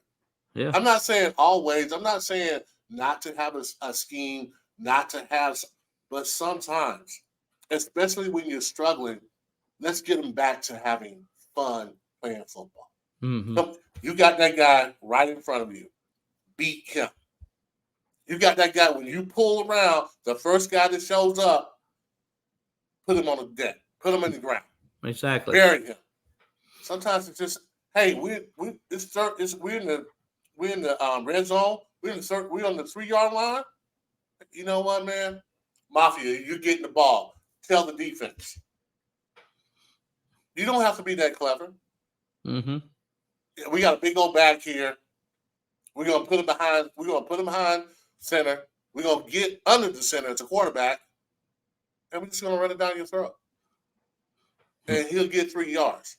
Yeah. I'm not saying always. I'm not saying not to have a scheme, not to have – but sometimes, especially when you're struggling, let's get them back to having fun playing football. You got that guy right in front of you. Beat him. You got that guy, when you pull around, the first guy that shows up, put him on the deck. Put him in the ground. Exactly. Bury him. Sometimes it's just, hey, we're in the red zone. We're on the 3-yard line. You know what, man? Mafia, you're getting the ball. Tell the defense. You don't have to be that clever. We got a big old back here. We're gonna put him behind. We're gonna put him behind center. We're gonna get under the center as a quarterback, and we're just gonna run it down your throat. And he'll get 3 yards.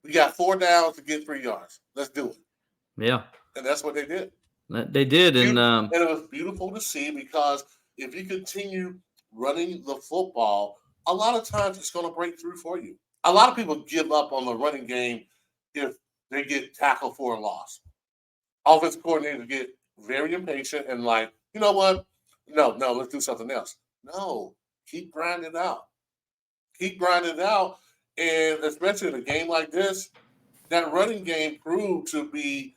We got 4 downs to get 3 yards. Let's do it. Yeah. And that's what they did. They did, and it was beautiful to see, because if you continue running the football, a lot of times it's going to break through for you. A lot of people give up on the running game if they get tackled for a loss. Offensive coordinators get very impatient and like, you know what? No, let's do something else. No, keep grinding out. Keep grinding out. And especially in a game like this, that running game proved to be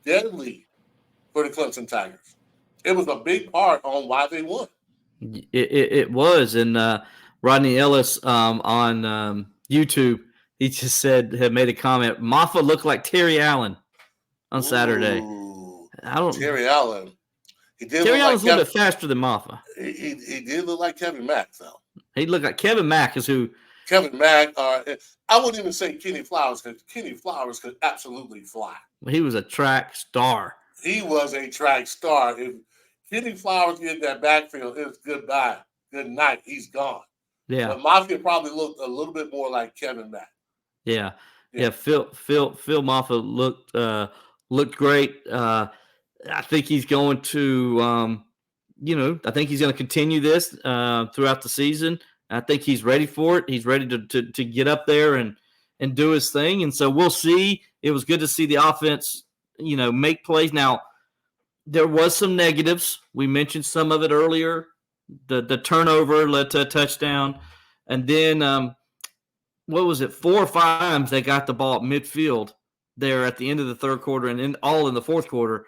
deadly for the Clemson Tigers. It was a big part on why they won. It was. And Rodney Ellis on YouTube, he just had made a comment, Maffa looked like Terry Allen on Saturday. Terry Allen. Terry Allen's a little bit faster than Maffa. He did look like Kevin Mack, though. He looked like Kevin Mack is who. Kevin Mack, I wouldn't even say Kenny Flowers, because Kenny Flowers could absolutely fly. He was a track star. He was a track star. If Kenny Flowers get that backfield, it's goodbye. Good night. He's gone. Yeah. But Mafia probably looked a little bit more like Kevin Mack. Yeah. Phil Mafia looked great. I think he's going to, I think he's going to continue this throughout the season. I think he's ready for it. He's ready to get up there and do his thing. And so we'll see. It was good to see the offense, make plays. Now, there was some negatives. We mentioned some of it earlier. The turnover led to a touchdown. And then, what was it, 4 or 5 times they got the ball at midfield there at the end of the third quarter and then all in the fourth quarter.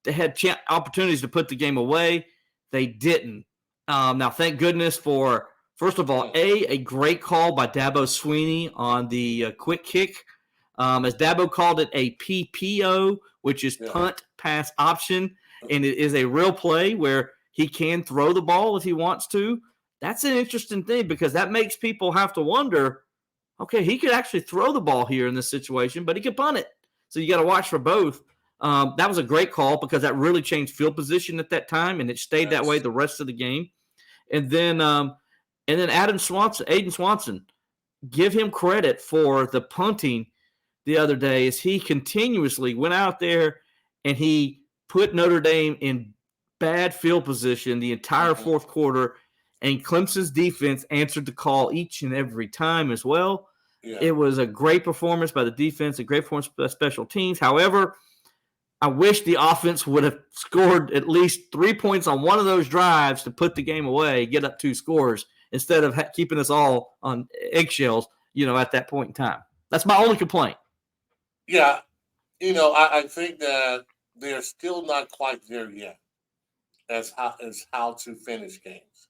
They had opportunities to put the game away. They didn't. Now, thank goodness for, first of all, a great call by Dabo Sweeney on the quick kick. As Dabo called it, a PPO, which is punt pass option, and it is a real play where he can throw the ball if he wants to. That's an interesting thing because that makes people have to wonder, okay, he could actually throw the ball here in this situation, but he could punt it. So you got to watch for both. That was a great call because that really changed field position at that time, and it stayed that way the rest of the game. And then Aiden Swanson, give him credit for the punting the other day as he continuously went out there and he put Notre Dame in bad field position the entire fourth quarter, and Clemson's defense answered the call each and every time as well. Yeah. It was a great performance by the defense, a great performance by special teams. However, I wish the offense would have scored at least 3 points on one of those drives to put the game away, get up 2 scores, instead of keeping us all on eggshells, at that point in time. That's my only complaint. Yeah. I think that they're still not quite there yet as how to finish games.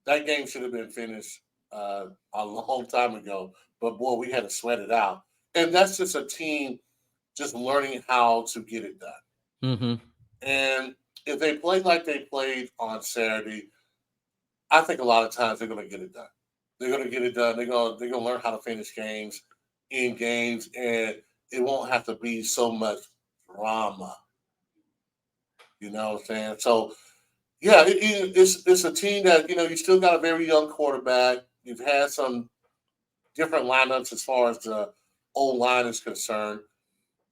That game should have been finished a long time ago, but boy, we had to sweat it out. And that's just a team just learning how to get it done. Mm-hmm. And if they play like they played on Saturday, I think a lot of times they're going to get it done. They're going to get it done. They're going to learn how to finish games in games, and it won't have to be so much drama. You know what I'm saying? So, yeah, it's a team that, you still got a very young quarterback. You've had some different lineups as far as the O-line is concerned.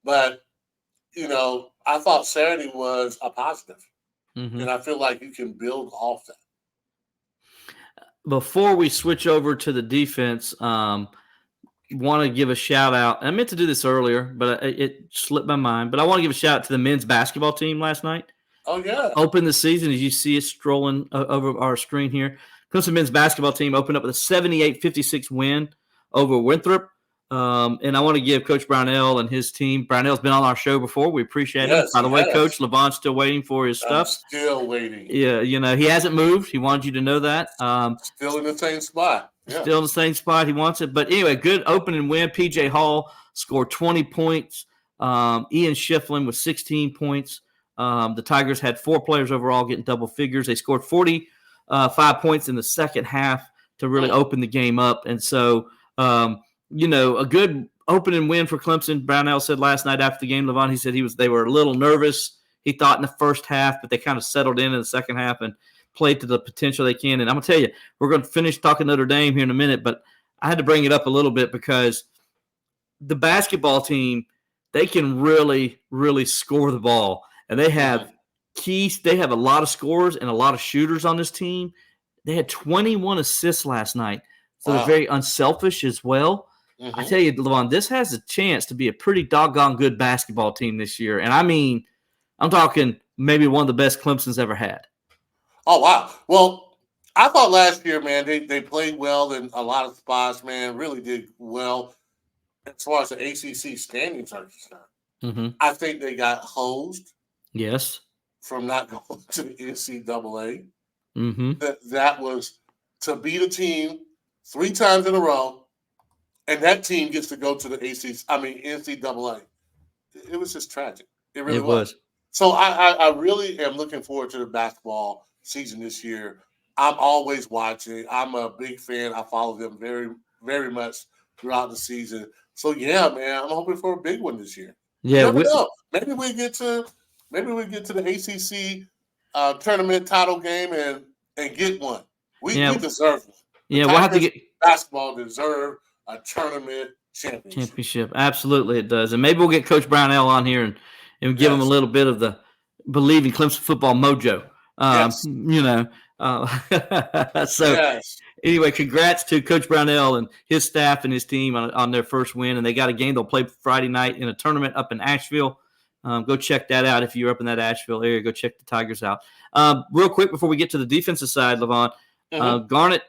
But, I thought Saturday was a positive. Mm-hmm. And I feel like you can build off that. Before we switch over to the defense, want to give a shout out. I meant to do this earlier, but it slipped my mind. But I want to give a shout out to the men's basketball team last night. Oh, yeah. Opened the season, as you see it strolling over our screen here. Clemson men's basketball team opened up with a 78-56 win over Winthrop. And I want to give Coach Brownell and his team. Brownell's been on our show before. We appreciate him. By the way, Coach, Levon's still waiting for his stuff. Still waiting. Yeah, he hasn't moved. He wanted you to know that. Still in the same spot. Yeah. Still in the same spot. He wants it. But anyway, good opening win. P.J. Hall scored 20 points. Ian Schifflin with 16 points. The Tigers had 4 players overall getting double figures. They scored 45 points in the second half to really open the game up. And so, a good opening win for Clemson. Brownell said last night after the game, Levon, he said they were a little nervous. He thought in the first half, but they kind of settled in the second half and played to the potential they can. And I'm going to tell you, we're going to finish talking Notre Dame here in a minute, but I had to bring it up a little bit because the basketball team, they can really, really score the ball. And they have keys. They have a lot of scorers and a lot of shooters on this team. They had 21 assists last night. So they're very unselfish as well. Mm-hmm. I tell you, Levon, this has a chance to be a pretty doggone good basketball team this year. And I mean, I'm talking maybe one of the best Clemson's ever had. Oh, wow. Well, I thought last year, man, they played well in a lot of spots, man, really did well as far as the ACC standings are concerned. Mm-hmm. I think they got hosed. Yes. From not going to the NCAA. Mm-hmm. That was to beat a team 3 times in a row, and that team gets to go to the NCAA. It was just tragic. It really was. So I really am looking forward to the basketball season this year. I'm always watching. I'm a big fan. I follow them very, very much throughout the season. So, yeah, man, I'm hoping for a big one this year. Yeah, Maybe we get to Maybe we get to the ACC tournament title game and get one. We deserve one. We'll have to get basketball deserve a tournament championship. Absolutely, it does. And maybe we'll get Coach Brownell on here and give him a little bit of the Bleav in Clemson football mojo. Anyway, congrats to Coach Brownell and his staff and his team on their first win. And they got a game. They'll play Friday night in a tournament up in Asheville. Go check that out. If you're up in that Asheville area, go check the Tigers out. Real quick before we get to the defensive side, Levon, Garnet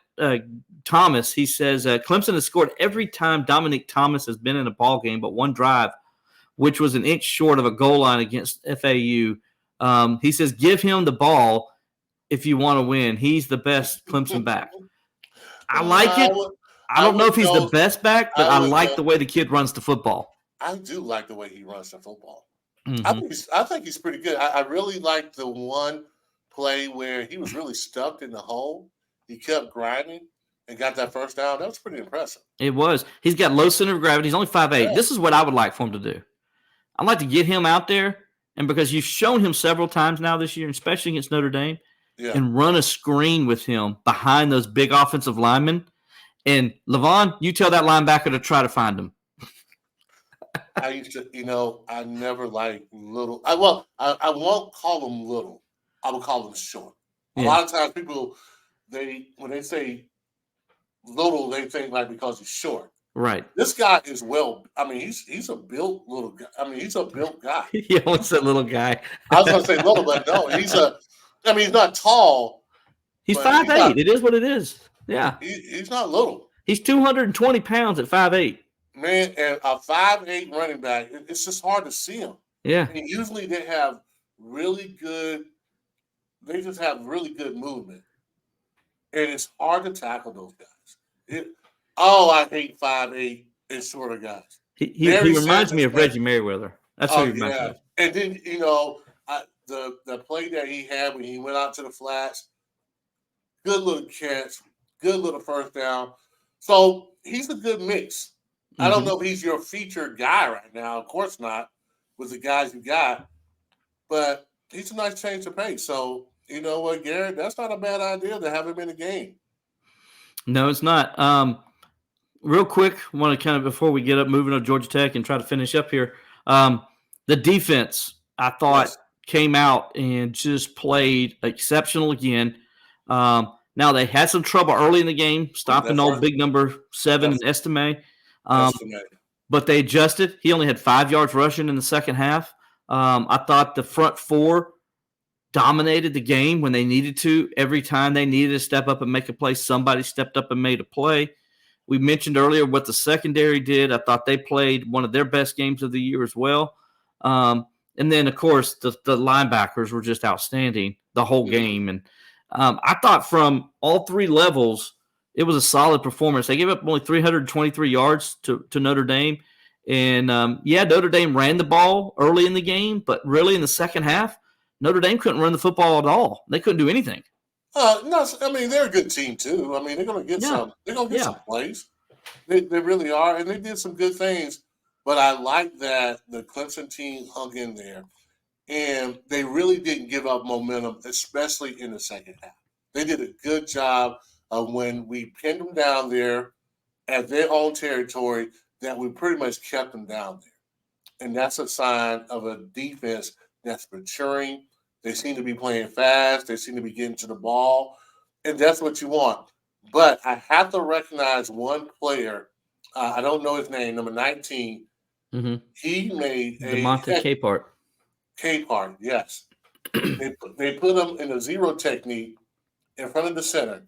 Thomas, he says, Clemson has scored every time Dominic Thomas has been in a ball game but one drive, which was an inch short of a goal line against FAU. He says, give him the ball if you want to win. He's the best Clemson back. I like it. I don't know if he's the best back, but I like the way the kid runs the football. I do like the way he runs the football. I think he's pretty good. I really like the one play where he was really stuck in the hole. He kept grinding and got that first down. That was pretty impressive. It was. He's got low center of gravity. He's only 5'8". Yeah. This is what I would like for him to do. I'd like to get him out there, and because you've shown him several times now this year, especially against Notre Dame, and run a screen with him behind those big offensive linemen. And, Levon, you tell that linebacker to try to find him. I used to, I never liked little. I won't call them little. I would call them short. A lot of times people, when they say little, they think like because he's short. Right. This guy is he's a built little guy. He's a built guy. He almost said little guy. I was going to say little, but no, he's not tall. He's 5'8". It is what it is. Yeah. He's not little. He's 220 pounds at 5'8". Man, and a 5'8" running back, it's just hard to see him. Yeah. And usually they have really good movement. And it's hard to tackle those guys. I hate 5'8" and shorter guys. He reminds me of Reggie Merriweather. That's what he reminds me of. And then, the play that he had when he went out to the flats, good little catch, good little first down. So he's a good mix. I don't know if he's your featured guy right now. Of course not, with the guys you got. But he's a nice change of pace. So, you know what, Garrett? That's not a bad idea to have him in the game. No, it's not. Real quick, want to kind of, before we get up, moving to Georgia Tech and try to finish up here. The defense, I thought, came out and just played exceptional again. Now, they had some trouble early in the game, stopping old big number 7 in Estime. But they adjusted. He only had 5 yards rushing in the second half. I thought the front four dominated the game when they needed to. Every time they needed to step up and make a play, somebody stepped up and made a play. We mentioned earlier what the secondary did. I thought they played one of their best games of the year as well. And then, of course, the linebackers were just outstanding the whole game. And I thought from all three levels, it was a solid performance. They gave up only 323 yards to Notre Dame. And, Notre Dame ran the ball early in the game, but really in the second half, Notre Dame couldn't run the football at all. They couldn't do anything. No, they're a good team, too. They're going to get some. They're going to get some plays. They really are, and they did some good things. But I like that the Clemson team hung in there, and they really didn't give up momentum, especially in the second half. They did a good job of when we pinned them down there at their own territory, that we pretty much kept them down there. And that's a sign of a defense that's maturing. They seem to be playing fast. They seem to be getting to the ball. And that's what you want. But I have to recognize one player. I don't know his name, number 19. Mm-hmm. He made DeMonte Capehart. Capehart, yes. They put him in a zero technique in front of the center.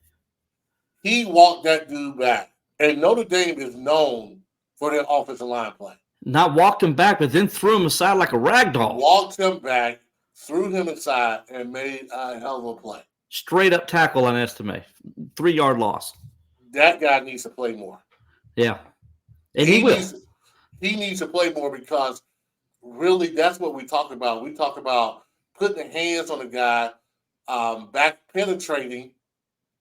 He walked that dude back. And Notre Dame is known for their offensive line play. Not walked him back, but then threw him aside like a rag doll. Walked him back, threw him aside, and made a hell of a play. Straight up tackle on Estime. 3-yard loss. That guy needs to play more. Yeah. And he will. He needs to play more because really that's what we talk about. We talk about putting the hands on the guy, back penetrating,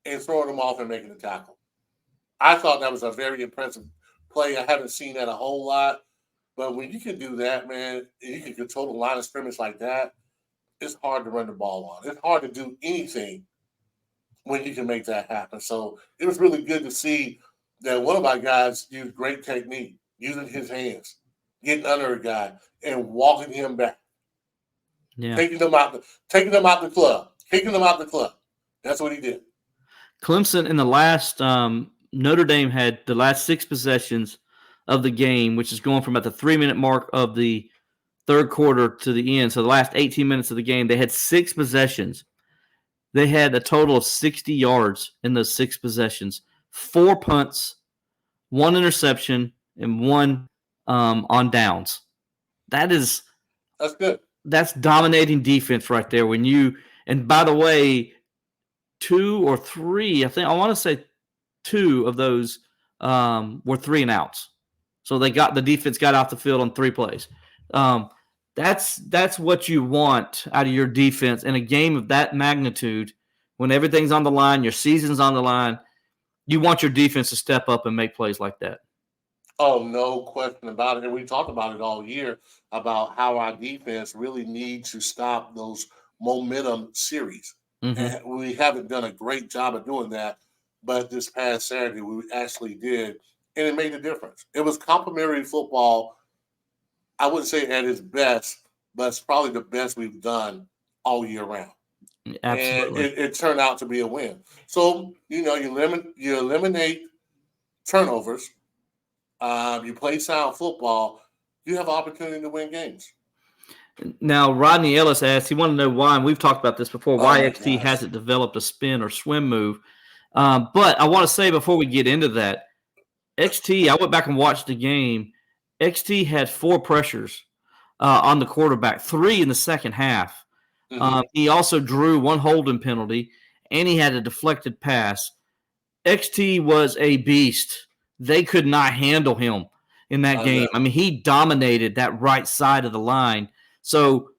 and throwing him off and making the tackle. I thought that was a very impressive play. I haven't seen that a whole lot. But when you can do that, man, you can control the line of scrimmage like that, it's hard to run the ball on. It's hard to do anything when you can make that happen. So it was really good to see that one of our guys used great technique, using his hands, getting under a guy and walking him back. Yeah. Taking them out the club. Kicking them out the club. That's what he did. Clemson in the last Notre Dame had the last 6 possessions of the game, which is going from at the 3-minute mark of the third quarter to the end. So the last 18 minutes of the game, they had 6 possessions. They had a total of 60 yards in those 6 possessions, 4 punts, 1 interception, and 1 on downs. That's good. That's dominating defense right there. And by the way, 2 or 3, I want to say 2 of those were 3 and outs. So the defense got off the field on 3 plays. That's what you want out of your defense in a game of that magnitude. When everything's on the line, your season's on the line, you want your defense to step up and make plays like that. Oh, no question about it. And we talked about it all year about how our defense really needs to stop those momentum series. Mm-hmm. And we haven't done a great job of doing that. But this past Saturday, we actually did, and it made a difference. It was complimentary football. I wouldn't say at its best, but it's probably the best we've done all year round. Absolutely. And it turned out to be a win. So, you eliminate turnovers. You play sound football, you have an opportunity to win games. Now, Rodney Ellis asked, he wanted to know why, and we've talked about this before, why XT hasn't developed a spin or swim move. But I want to say before we get into that, XT, I went back and watched the game. XT had 4 pressures on the quarterback, 3 in the second half. Mm-hmm. He also drew 1 holding penalty, and he had a deflected pass. XT was a beast. They could not handle him in that game. Yeah. I mean, he dominated that right side of the line. So,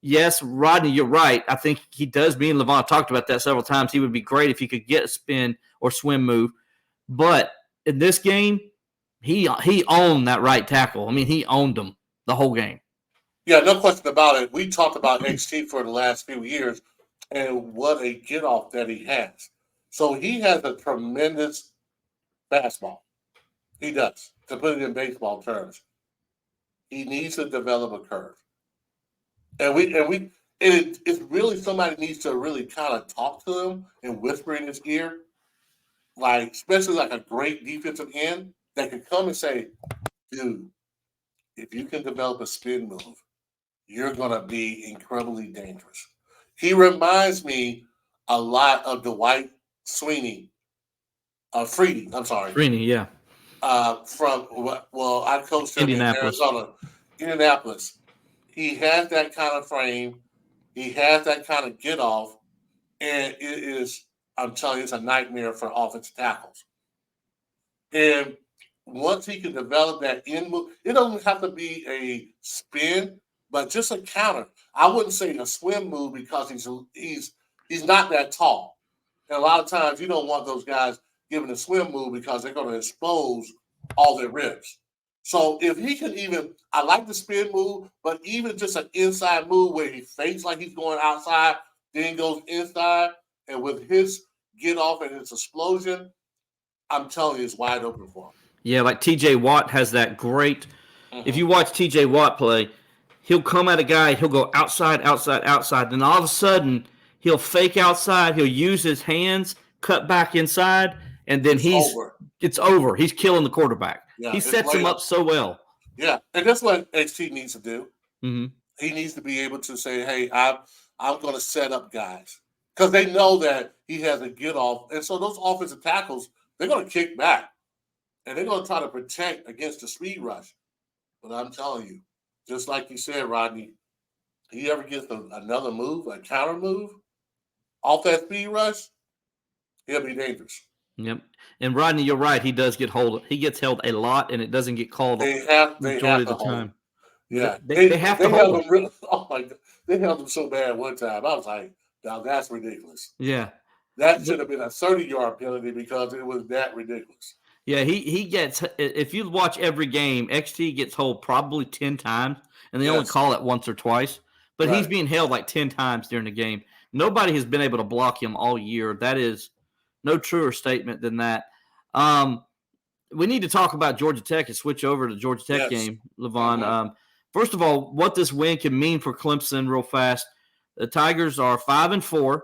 yes, Rodney, you're right. I think he does. Me and Levon talked about that several times. He would be great if he could get a spin or swim move. But in this game, he owned that right tackle. I mean, he owned him the whole game. Yeah, no question about it. We talked about XT for the last few years and what a get-off that he has. So he has a tremendous fastball. He does. To put it in baseball terms, he needs to develop a curve. It's really somebody needs to really kind of talk to him and whisper in his ear, like especially like a great defensive end that can come and say, dude, if you can develop a spin move, you're going to be incredibly dangerous. He reminds me a lot of Dwight Freeney. Freeney, yeah. I coached him in Arizona. Indianapolis. He has that kind of frame. He has that kind of get off. And it is, I'm telling you, it's a nightmare for offensive tackles. And once he can develop that in move, it doesn't have to be a spin, but just a counter. I wouldn't say a swim move because he's not that tall. And a lot of times you don't want those guys giving a swim move because they're going to expose all their ribs. So if he can I like the spin move, but even just an inside move where he fakes like he's going outside, then goes inside, and with his get off and his explosion, I'm telling you, it's wide open for him. Yeah, like TJ Watt has that great. Mm-hmm. If you watch TJ Watt play, he'll come at a guy, he'll go outside. Then all of a sudden, he'll fake outside, he'll use his hands, cut back inside, and then it's over. He's killing the quarterback. Yeah, he sets him up so well. Yeah, and that's what XT needs to do. Mm-hmm. He needs to be able to say, hey, I'm going to set up guys. Because they know that he has a get off. And so those offensive tackles, they're going to kick back. And they're going to try to protect against the speed rush. But I'm telling you, just like you said, Rodney, he ever gets another move, a counter move, off that speed rush, he'll be dangerous. Yep. And Rodney, you're right. He does get held. He gets held a lot, and it doesn't get called majority of the time. Yeah. They have to hold him. Really, oh, my God. They held him so bad one time. I was like, now that's ridiculous. Yeah. That should have been a 30-yard penalty because it was that ridiculous. Yeah, he gets – if you watch every game, XT gets hold probably 10 times, and they only call it once or twice. but he's being held like 10 times during the game. Nobody has been able to block him all year. That is no truer statement than that. We need to talk about Georgia Tech and switch over to the Georgia Tech game, Levon. First of all, what this win can mean for Clemson real fast. The Tigers are 5-4.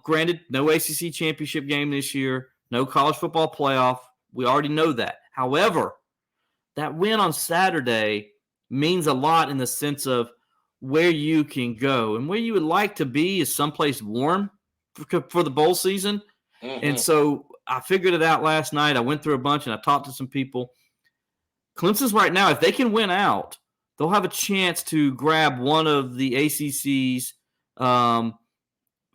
Granted, no ACC championship game this year, no college football playoff. We already know that. However, that win on Saturday means a lot in the sense of where you can go. And where you would like to be is someplace warm for the bowl season. And so I figured it out last night. I went through a bunch and I talked to some people. Clemson's right now, if they can win out, they'll have a chance to grab one of the ACC's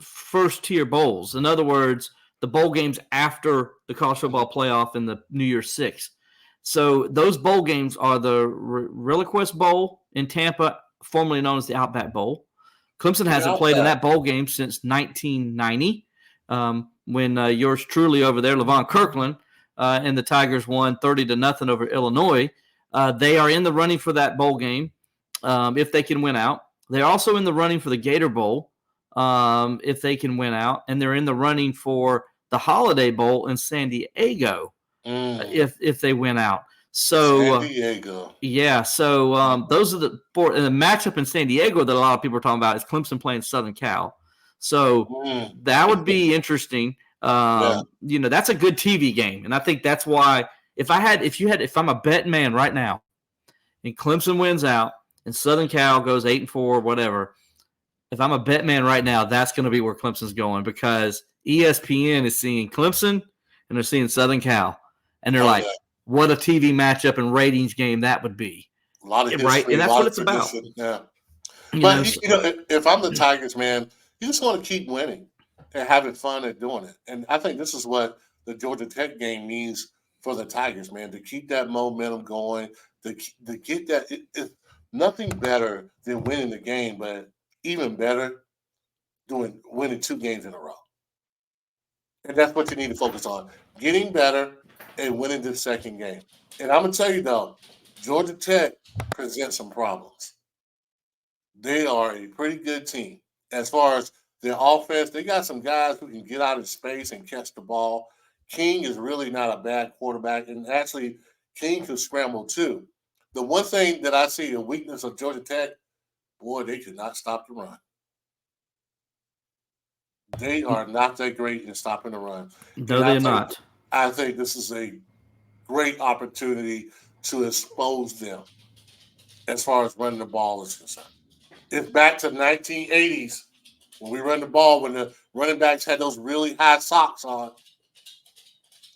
first-tier bowls. In other words, the bowl games after the college football playoff and the New Year's Six. So those bowl games are the Reliquest Bowl in Tampa, formerly known as the Outback Bowl. Clemson hasn't played in that bowl game since 1990, when yours truly over there, Levon Kirkland, and the Tigers won 30-0 over Illinois. They are in the running for that bowl game if they can win out. They're also in the running for the Gator Bowl if they can win out, and they're in the running for the Holiday Bowl in San Diego if they win out. So San Diego. So those are the four. And the matchup in San Diego that a lot of people are talking about is Clemson playing Southern Cal. So that would be interesting. That's a good TV game, and I think that's why if I'm a betting man right now, and Clemson wins out and Southern Cal goes 8-4, whatever. If I'm a bet man right now, that's going to be where Clemson's going because ESPN is seeing Clemson and they're seeing Southern Cal, and they're what a TV matchup and ratings game that would be. A lot of history, right, and that's what it's about. Yeah, but if I'm the Tigers, man, you just want to keep winning and having fun at doing it. And I think this is what the Georgia Tech game means for the Tigers, man, to keep that momentum going, to get that. It's nothing better than winning the game, but even better winning 2 games in a row. And that's what you need to focus on, getting better and winning the second game. And I'm going to tell you, though, Georgia Tech presents some problems. They are a pretty good team. As far as their offense, they got some guys who can get out of space and catch the ball. King is really not a bad quarterback, and actually King can scramble too. The one thing that I see a weakness of Georgia Tech, boy, they could not stop the run. They are not that great in stopping the run. No, they're not. I think this is a great opportunity to expose them as far as running the ball is concerned. It's back to the 1980s when we run the ball, when the running backs had those really high socks on.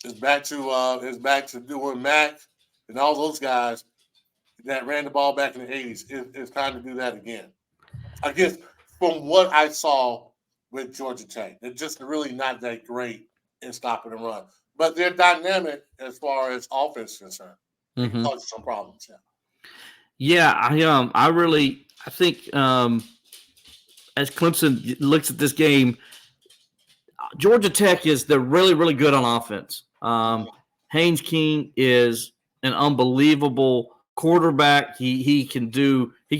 It's back to doing Mac and all those guys that ran the ball back in the 80s. It's time to do that again. I guess from what I saw with Georgia Tech, they're just really not that great in stopping the run. But they're dynamic as far as offense is concerned. Mm-hmm. Cause some problems, I think as Clemson looks at this game, Georgia Tech they're really, really good on offense. Haynes King is an unbelievable quarterback. He can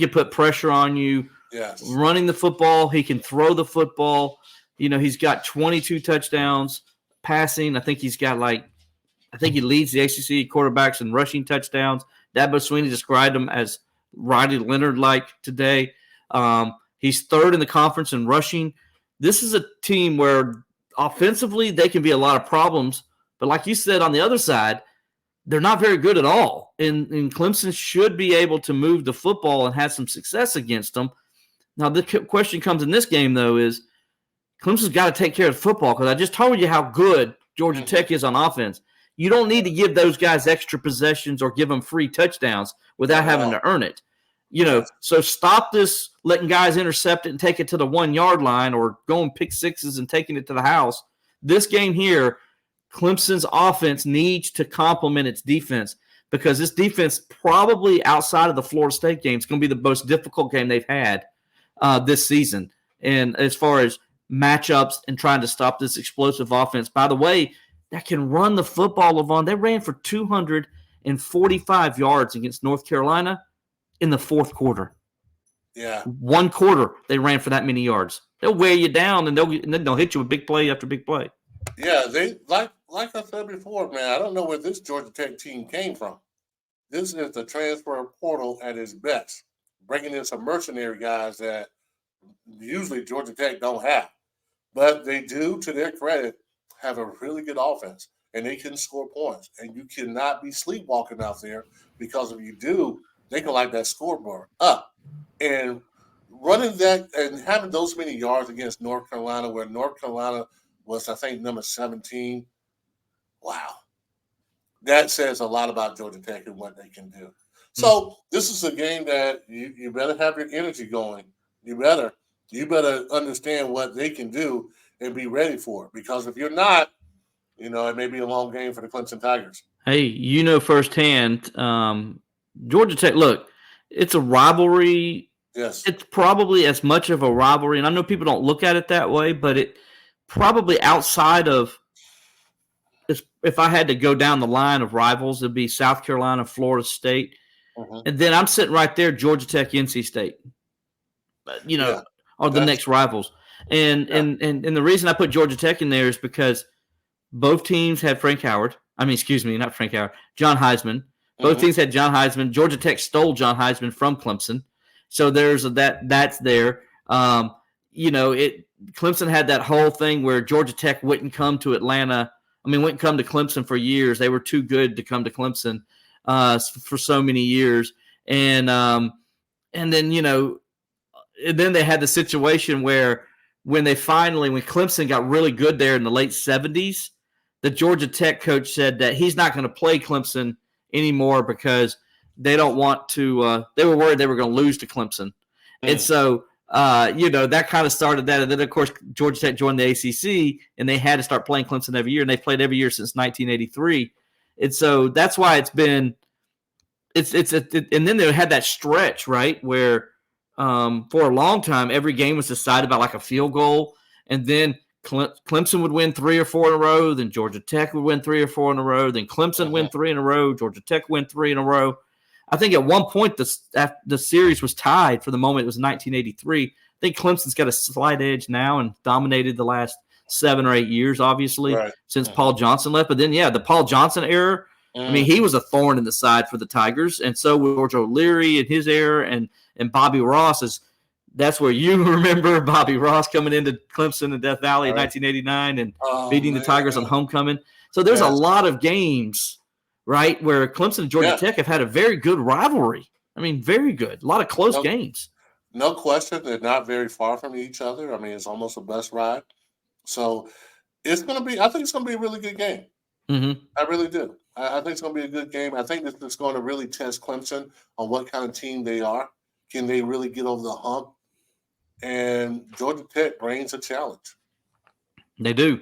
put pressure on you. Yes. Running the football, he can throw the football. He's got 22 touchdowns. Passing, I think he leads the ACC quarterbacks in rushing touchdowns. Dabo Swinney described him as Riley Leonard-like today. He's third in the conference in rushing. This is a team where offensively they can be a lot of problems, but like you said on the other side, they're not very good at all. And Clemson should be able to move the football and have some success against them. Now, the question comes in this game, though, is Clemson's got to take care of the football because I just told you how good Georgia Tech is on offense. You don't need to give those guys extra possessions or give them free touchdowns without having to earn it. So stop this letting guys intercept it and take it to the 1-yard line or going pick sixes and taking it to the house. This game here, Clemson's offense needs to complement its defense because this defense probably outside of the Florida State game is going to be the most difficult game they've had this season. And as far as matchups and trying to stop this explosive offense, by the way, that can run the football, Levon. They ran for 245 yards against North Carolina in the fourth quarter. Yeah. One quarter, they ran for that many yards. They'll wear you down, and then they'll hit you with big play after big play. Yeah, they like I said before, man. I don't know where this Georgia Tech team came from. This is the transfer portal at its best, bringing in some mercenary guys that usually Georgia Tech don't have. But they do, to their credit, have a really good offense, and they can score points. And you cannot be sleepwalking out there, because if you do, they can light that scoreboard up. And running that and having those many yards against North Carolina, where North Carolina was, I think, number 17. Wow. That says a lot about Georgia Tech and what they can do. So this is a game that you better have your energy going. You better understand what they can do and be ready for it. Because if you're not, it may be a long game for the Clemson Tigers. Hey, firsthand, Georgia Tech, look, it's a rivalry. Yes. It's probably as much of a rivalry, and I know people don't look at it that way, but it probably outside of, if I had to go down the line of rivals, it'd be South Carolina, Florida State. And then I'm sitting right there, Georgia Tech, NC State. Are the next rivals. And the reason I put Georgia Tech in there is because both teams had John Heisman. Both teams had John Heisman. Georgia Tech stole John Heisman from Clemson. So there's that's there. Clemson had that whole thing where Georgia Tech wouldn't come to Atlanta. Wouldn't come to Clemson for years. They were too good to come to Clemson for so many years. And then, and then they had the situation where when Clemson got really good there in the late 70s, the Georgia Tech coach said that he's not going to play Clemson anymore because they don't want to they were worried they were going to lose to Clemson. And so, that kind of started that. And then, of course, Georgia Tech joined the ACC, and they had to start playing Clemson every year, and they played every year since 1983. And so that's why it's been and then they had that stretch, right, where for a long time every game was decided by like a field goal, and then Clemson would win 3 or 4 in a row, then Georgia Tech would win 3 or 4 in a row, then Clemson win 3 in a row, Georgia Tech win 3 in a row. I think at one point the series was tied for the moment. It was 1983. I think Clemson's got a slight edge now and dominated the last 7 or 8 years, obviously, since Paul Johnson left. But then, the Paul Johnson era, he was a thorn in the side for the Tigers, and so was George O'Leary in his era, and Bobby Ross that's where you remember Bobby Ross coming into Clemson in Death Valley in 1989 and beating the Tigers on homecoming. So there's a lot of games, right, where Clemson and Georgia Tech have had a very good rivalry. Very good. A lot of close games. No question. They're not very far from each other. It's almost a bus ride. So I think it's going to be a really good game. I really do. I think it's going to be a good game. I think this is going to really test Clemson on what kind of team they are. Can they really get over the hump? And Georgia Tech brings a challenge. They do.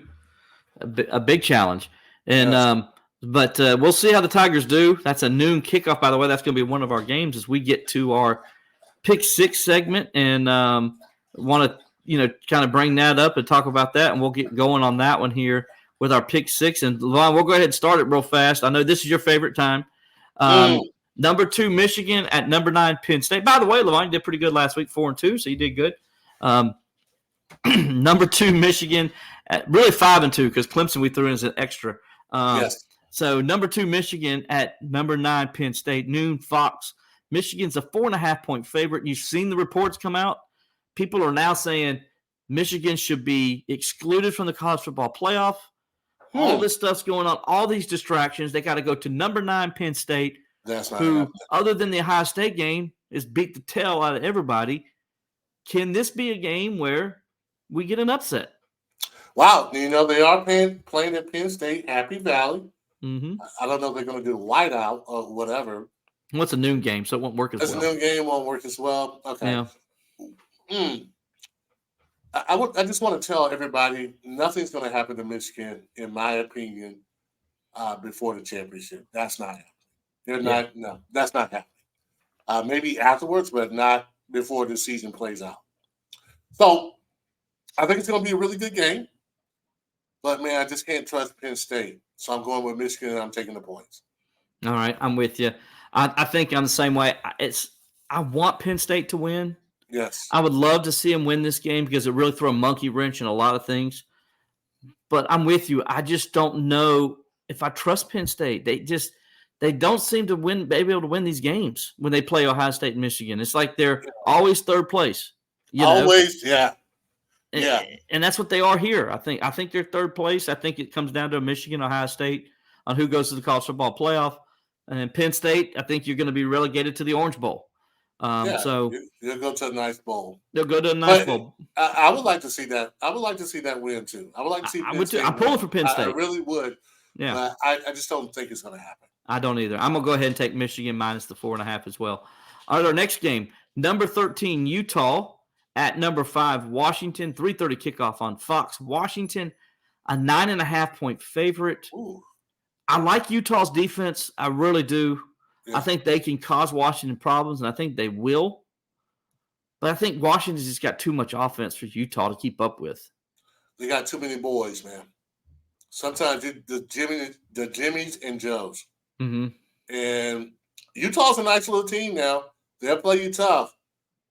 A big challenge. And but we'll see how the Tigers do. That's a noon kickoff, by the way. That's going to be one of our games as we get to our Pick Six segment, and want to kind of bring that up and talk about that, and we'll get going on that one here with our Pick Six. And Levon, we'll go ahead and start it real fast. I know this is your favorite time. Number 2 Michigan at number 9 Penn State. By the way, Levon, you did pretty good last week, 4-2, so you did good. Number 2 Michigan, really 5-2 because Clemson we threw in as an extra. Yes. So number 2 Michigan at number 9 Penn State, noon Fox. Michigan's a 4.5-point favorite. You've seen the reports come out. People are now saying Michigan should be excluded from the college football playoff. All this stuff's going on, all these distractions. They got to go to number 9 Penn State, who, other than the Ohio State game, is beat the tail out of everybody. Can this be a game where we get an upset? Wow. They are playing at Penn State, Happy Valley. I don't know if they're going to do whiteout or whatever. Well, it's a noon game, so it won't work as well. It's a noon game, won't work as well. Okay. Yeah. I just want to tell everybody nothing's going to happen to Michigan, in my opinion, before the championship. That's not happening. No, that's not happening. Maybe afterwards, but not before the season plays out. So I think it's going to be a really good game. But, man, I just can't trust Penn State. So I'm going with Michigan, and I'm taking the points. All right, I'm with you. I think I'm the same way. I want Penn State to win. Yes. I would love to see them win this game because it really threw a monkey wrench in a lot of things. But I'm with you. I just don't know if I trust Penn State. They don't seem to be able to win these games when they play Ohio State and Michigan. It's like they're always third place. Always, yeah. Yeah. And that's what they are here. I think they're third place. I think it comes down to Michigan, Ohio State on who goes to the college football playoff. And Penn State, I think you're going to be relegated to the Orange Bowl. So you'll go to a nice bowl. They'll go to a nice bowl. I would like to see that. I would like to see that win too. I would like to see Penn State. I'm pulling for Penn State. I really would. Yeah. But I just don't think it's going to happen. I don't either. I'm going to go ahead and take Michigan minus the 4.5 as well. All right, our next game, number 13, Utah at number 5, Washington, 3:30 kickoff on Fox. Washington, a 9.5-point favorite. Ooh. I like Utah's defense. I really do. Yeah. I think they can cause Washington problems, and I think they will. But I think Washington's just got too much offense for Utah to keep up with. They got too many boys, man. Sometimes the Jimmies and Joes. Mm-hmm. And Utah's a nice little team now. They'll play you tough.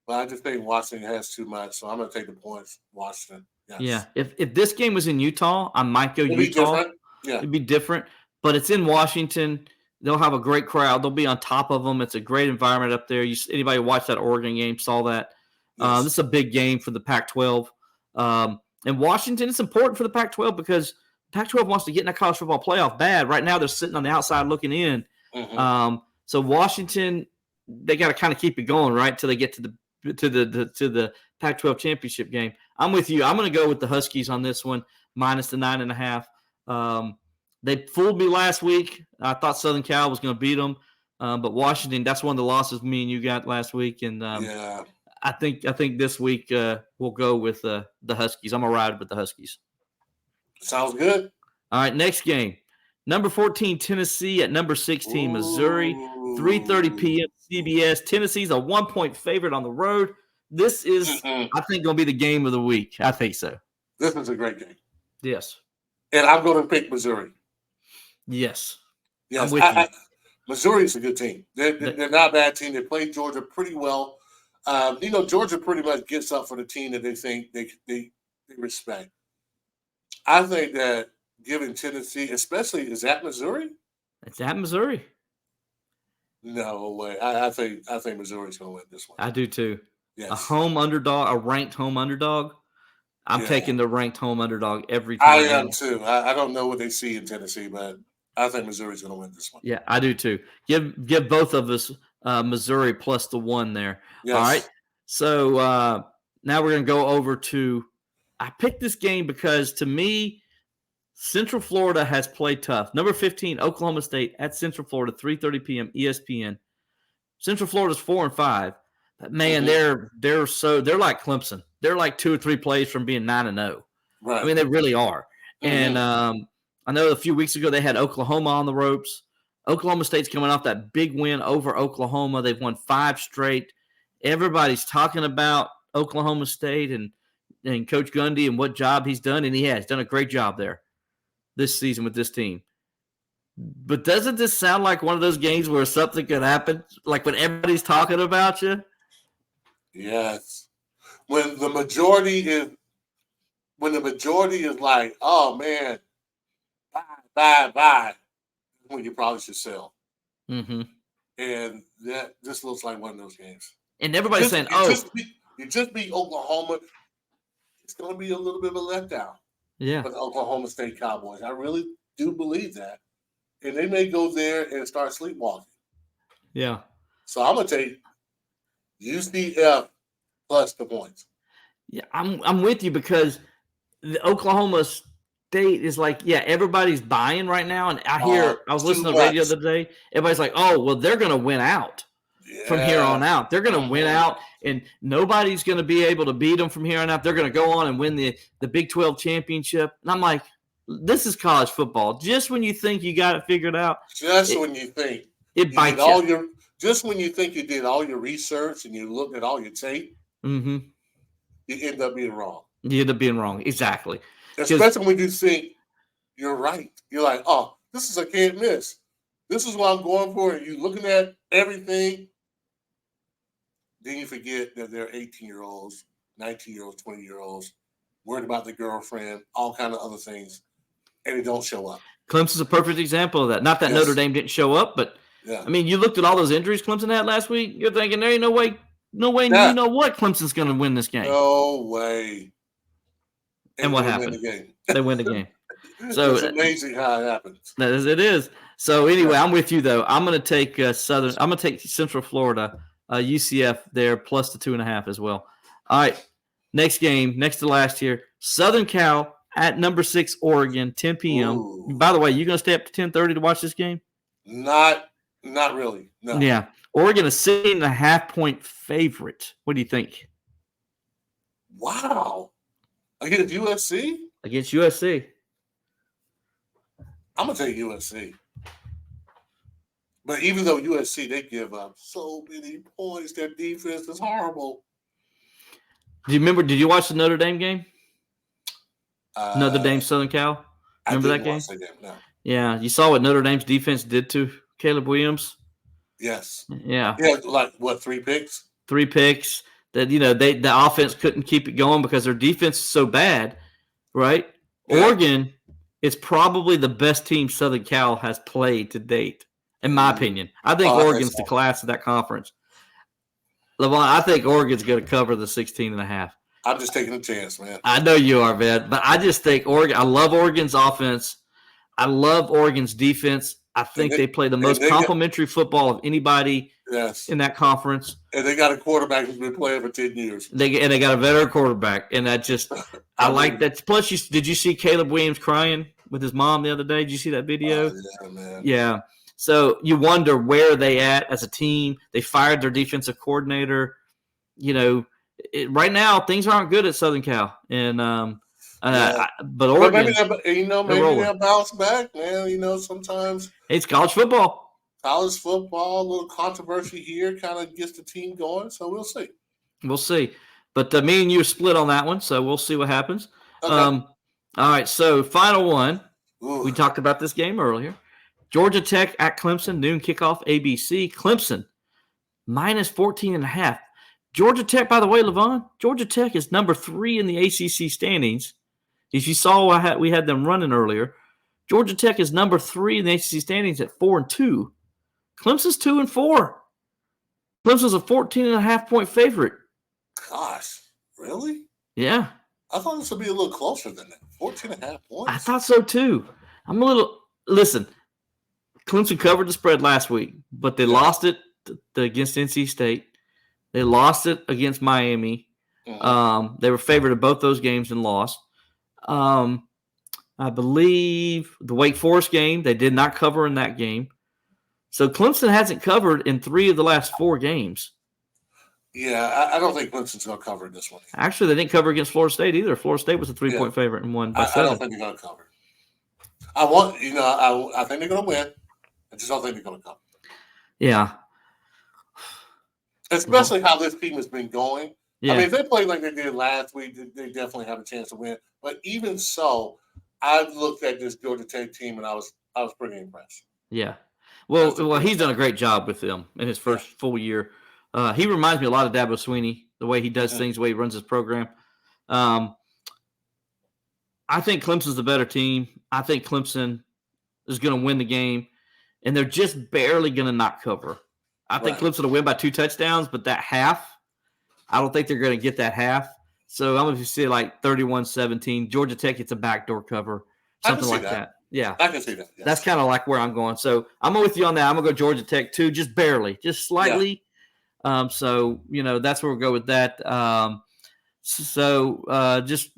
But I just think Washington has too much, so I'm going to take the points. Washington. Yes. Yeah. If this game was in Utah, I might go Utah. Yeah. It'd be different. But it's in Washington. They'll have a great crowd. They'll be on top of them. It's a great environment up there. Anybody who watched that Oregon game saw that. Yes. This is a big game for the Pac-12. And Washington, it's important for the Pac-12 because Pac-12 wants to get in a college football playoff bad. Right now, they're sitting on the outside looking in. Mm-hmm. So Washington, they got to kind of keep it going, right, until they get to the Pac-12 championship game. I'm with you. I'm going to go with the Huskies on this one, minus the 9.5. They fooled me last week. I thought Southern Cal was going to beat them, but Washington, that's one of the losses me and you got last week. And I think this week we'll go with the Huskies. I'm going to ride with the Huskies. Sounds good. All right, next game. Number 14, Tennessee at number 16, Missouri. 3:30 p.m. CBS. Tennessee's a 1-point favorite on the road. This is, I think, going to be the game of the week. I think so. This is a great game. Yes. And I'm going to pick Missouri. Yes. I'm with you. Missouri's a good team. They're not a bad team. They played Georgia pretty well. Georgia pretty much gets up for the team that they think they respect. I think that giving Tennessee, especially, is that Missouri? It's at Missouri. No way. I think Missouri's going to win this one. I do too. Yes. A home underdog, a ranked home underdog. I'm taking the ranked home underdog every time. I am too. I don't know what they see in Tennessee, but I think Missouri's going to win this one. Yeah, I do too. Give both of us Missouri plus the 1 there. Yes. All right. So now we're going to go over to – I picked this game because, to me, Central Florida has played tough. Number 15, Oklahoma State at Central Florida, 3:30 p.m. ESPN. Central Florida's 4-5. But man, they're like Clemson. They're like 2 or 3 plays from being 9-0. Right. I mean, they really are. And I know a few weeks ago they had Oklahoma on the ropes. Oklahoma State's coming off that big win over Oklahoma. They've won 5 straight. Everybody's talking about Oklahoma State and Coach Gundy and what job he's done, and he has done a great job there this season with this team. But doesn't this sound like one of those games where something could happen? Like when everybody's talking about you? Yes. When the majority is like, oh man, bye, when you probably should sell. Mm-hmm. And that just looks like one of those games. And everybody's saying, you just beat Oklahoma. It's going to be a little bit of a letdown. Yeah. For the Oklahoma State Cowboys. I really do believe that. And they may go there and start sleepwalking. Yeah. So I'm going to take UCF plus the points. Yeah, I'm with you because the Oklahoma State is like, everybody's buying right now. And I was listening to the radio the other day. Everybody's like, oh, well, they're going to win out from here on out. They're going to win out, and nobody's going to be able to beat them from here on out. They're going to go on and win the Big 12 championship. And I'm like, this is college football. Just when you think you got it figured out. When you think. It bites you. Just when you think you did all your research and you looked at all your tape, you end up being wrong. You end up being wrong. Exactly. Especially when you think you're right. You're like, oh, this is a can't miss. This is what I'm going for. And you're looking at everything. then you forget that they're 18-year-olds, 19-year-olds, 20-year-olds, worried about the girlfriend, all kind of other things, and they don't show up. Clemson's a perfect example of that. Not that Notre Dame didn't show up, but I mean, you looked at all those injuries Clemson had last week. You're thinking there ain't no way, you know what, Clemson's going to win this game. No way. And what happened? They win the game. So it's amazing how it happens. It is. So anyway, I'm with you though. I'm going to take Southern. I'm going to take Central Florida, UCF there plus the 2.5 as well. All right, next game, next to last here, Southern Cal at number 6 Oregon, 10 p.m. Ooh. By the way, you going to stay up to 10:30 to watch this game? Not really. No. Yeah, Oregon a 6.5-point favorite. What do you think? Wow. Against USC? Against USC. I'm going to take USC. But even though USC, they give up so many points, their defense is horrible. Did you watch the Notre Dame game? Notre Dame, Southern Cal? Remember that game? No. Yeah, you saw what Notre Dame's defense did to Caleb Williams? Yes. Yeah. Yeah, like what, 3 picks? 3 picks. That the offense couldn't keep it going because their defense is so bad, right? Yeah. Oregon is probably the best team Southern Cal has played to date, in my opinion. I think Oregon's the class of that conference. Levon, I think Oregon's going to cover the 16.5. I'm just taking a chance, man. I know you are, man. But I just think Oregon – I love Oregon's offense. I love Oregon's defense. I think they play the most complimentary football of anybody in that conference. And they got a quarterback who's been playing for 10 years. They got a veteran quarterback. And that just – I like that. Plus, did you see Caleb Williams crying with his mom the other day? Did you see that video? Yeah, man. Yeah. So you wonder where they at as a team. They fired their defensive coordinator. You know, right now things aren't good at Southern Cal. And but Oregon, maybe they'll bounce back, man. Sometimes it's college football. College football, a little controversy here kind of gets the team going. So we'll see. We'll see. But me and you are split on that one, so we'll see what happens. Okay. All right, so final one. Ooh. We talked about this game earlier. Georgia Tech at Clemson, noon kickoff, ABC. Clemson, minus 14.5. Georgia Tech, by the way, Levon, Georgia Tech is number 3 in the ACC standings. If you saw, we had them running earlier. Georgia Tech is number 3 in the ACC standings at 4-2. Clemson's 2-4. Clemson's a 14.5-point favorite. Gosh, really? Yeah. I thought this would be a little closer than that. 14.5 points. I thought so too. Listen, Clemson covered the spread last week, but they lost it against NC State. They lost it against Miami. Mm-hmm. They were favored in both those games and lost. I Bleav the Wake Forest game, they did not cover in that game. So Clemson hasn't covered in 3 of the last 4 games. Yeah, I don't think Clemson's going to cover this one. Actually, they didn't cover against Florida State either. Florida State was a 3-point favorite and won by 7. I don't think they're going to cover. I think they're going to win. I just don't think they're going to cover. Yeah. Especially how this team has been going. Yeah. I mean, if they play like they did last week, they definitely have a chance to win. But even so, I looked at this Georgia Tech team and I was pretty impressed. Yeah. Well, he's done a great job with them in his first full year. He reminds me a lot of Dabo Swinney, the way he does things, the way he runs his program. I think Clemson's the better team. I think Clemson is going to win the game, and they're just barely going to not cover. I think Clemson will win by 2 touchdowns, but that half, I don't think they're going to get that half. So I'm going to say like 31-17. Georgia Tech gets a backdoor cover, something like that. Yeah. I can see that. Yes. That's kind of like where I'm going. So I'm with you on that. I'm going to go Georgia Tech too, just barely, just slightly. Yeah. So, that's where we'll go with that. Just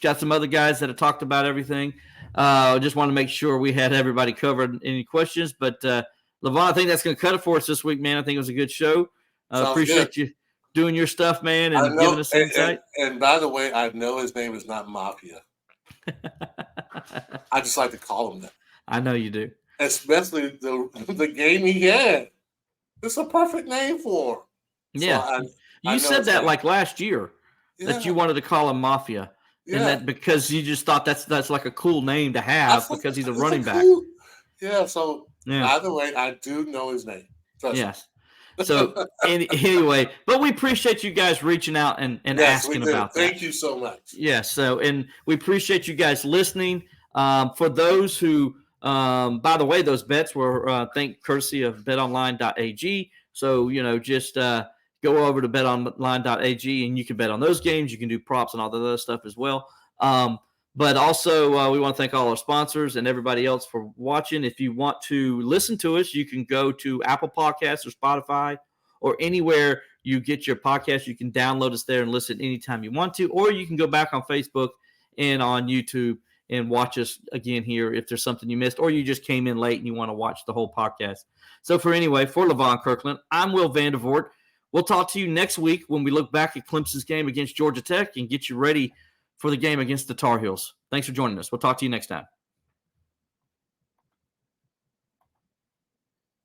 got some other guys that have talked about everything. Just want to make sure we had everybody covered. Any questions? But Levon, I think that's going to cut it for us this week, man. I think it was a good show. Appreciate you doing your stuff, man, and giving us insight. And by the way, I know his name is not Mafia. I just like to call him that. I know you do. Especially the game he had. It's a perfect name for him. Yeah. So you said that like last year that you wanted to call him Mafia. Yeah. And that because you just thought that's like a cool name to have because he's a running back. Yeah, so either way, I do know his name. Yes. So anyway, but we appreciate you guys reaching out and asking about that. Thank you so much. Yes. So, and we appreciate you guys listening. For those who, by the way, those bets were, courtesy of betonline.ag. So, just go over to betonline.ag and you can bet on those games. You can do props and all the other stuff as well. But also, we want to thank all our sponsors and everybody else for watching. If you want to listen to us, you can go to Apple Podcasts or Spotify or anywhere you get your podcast. You can download us there and listen anytime you want to. Or you can go back on Facebook and on YouTube and watch us again here if there's something you missed, or you just came in late and you want to watch the whole podcast. So for Levon Kirkland, I'm Will Vandervort. We'll talk to you next week when we look back at Clemson's game against Georgia Tech and get you ready for the game against the Tar Heels. Thanks for joining us. We'll talk to you next time.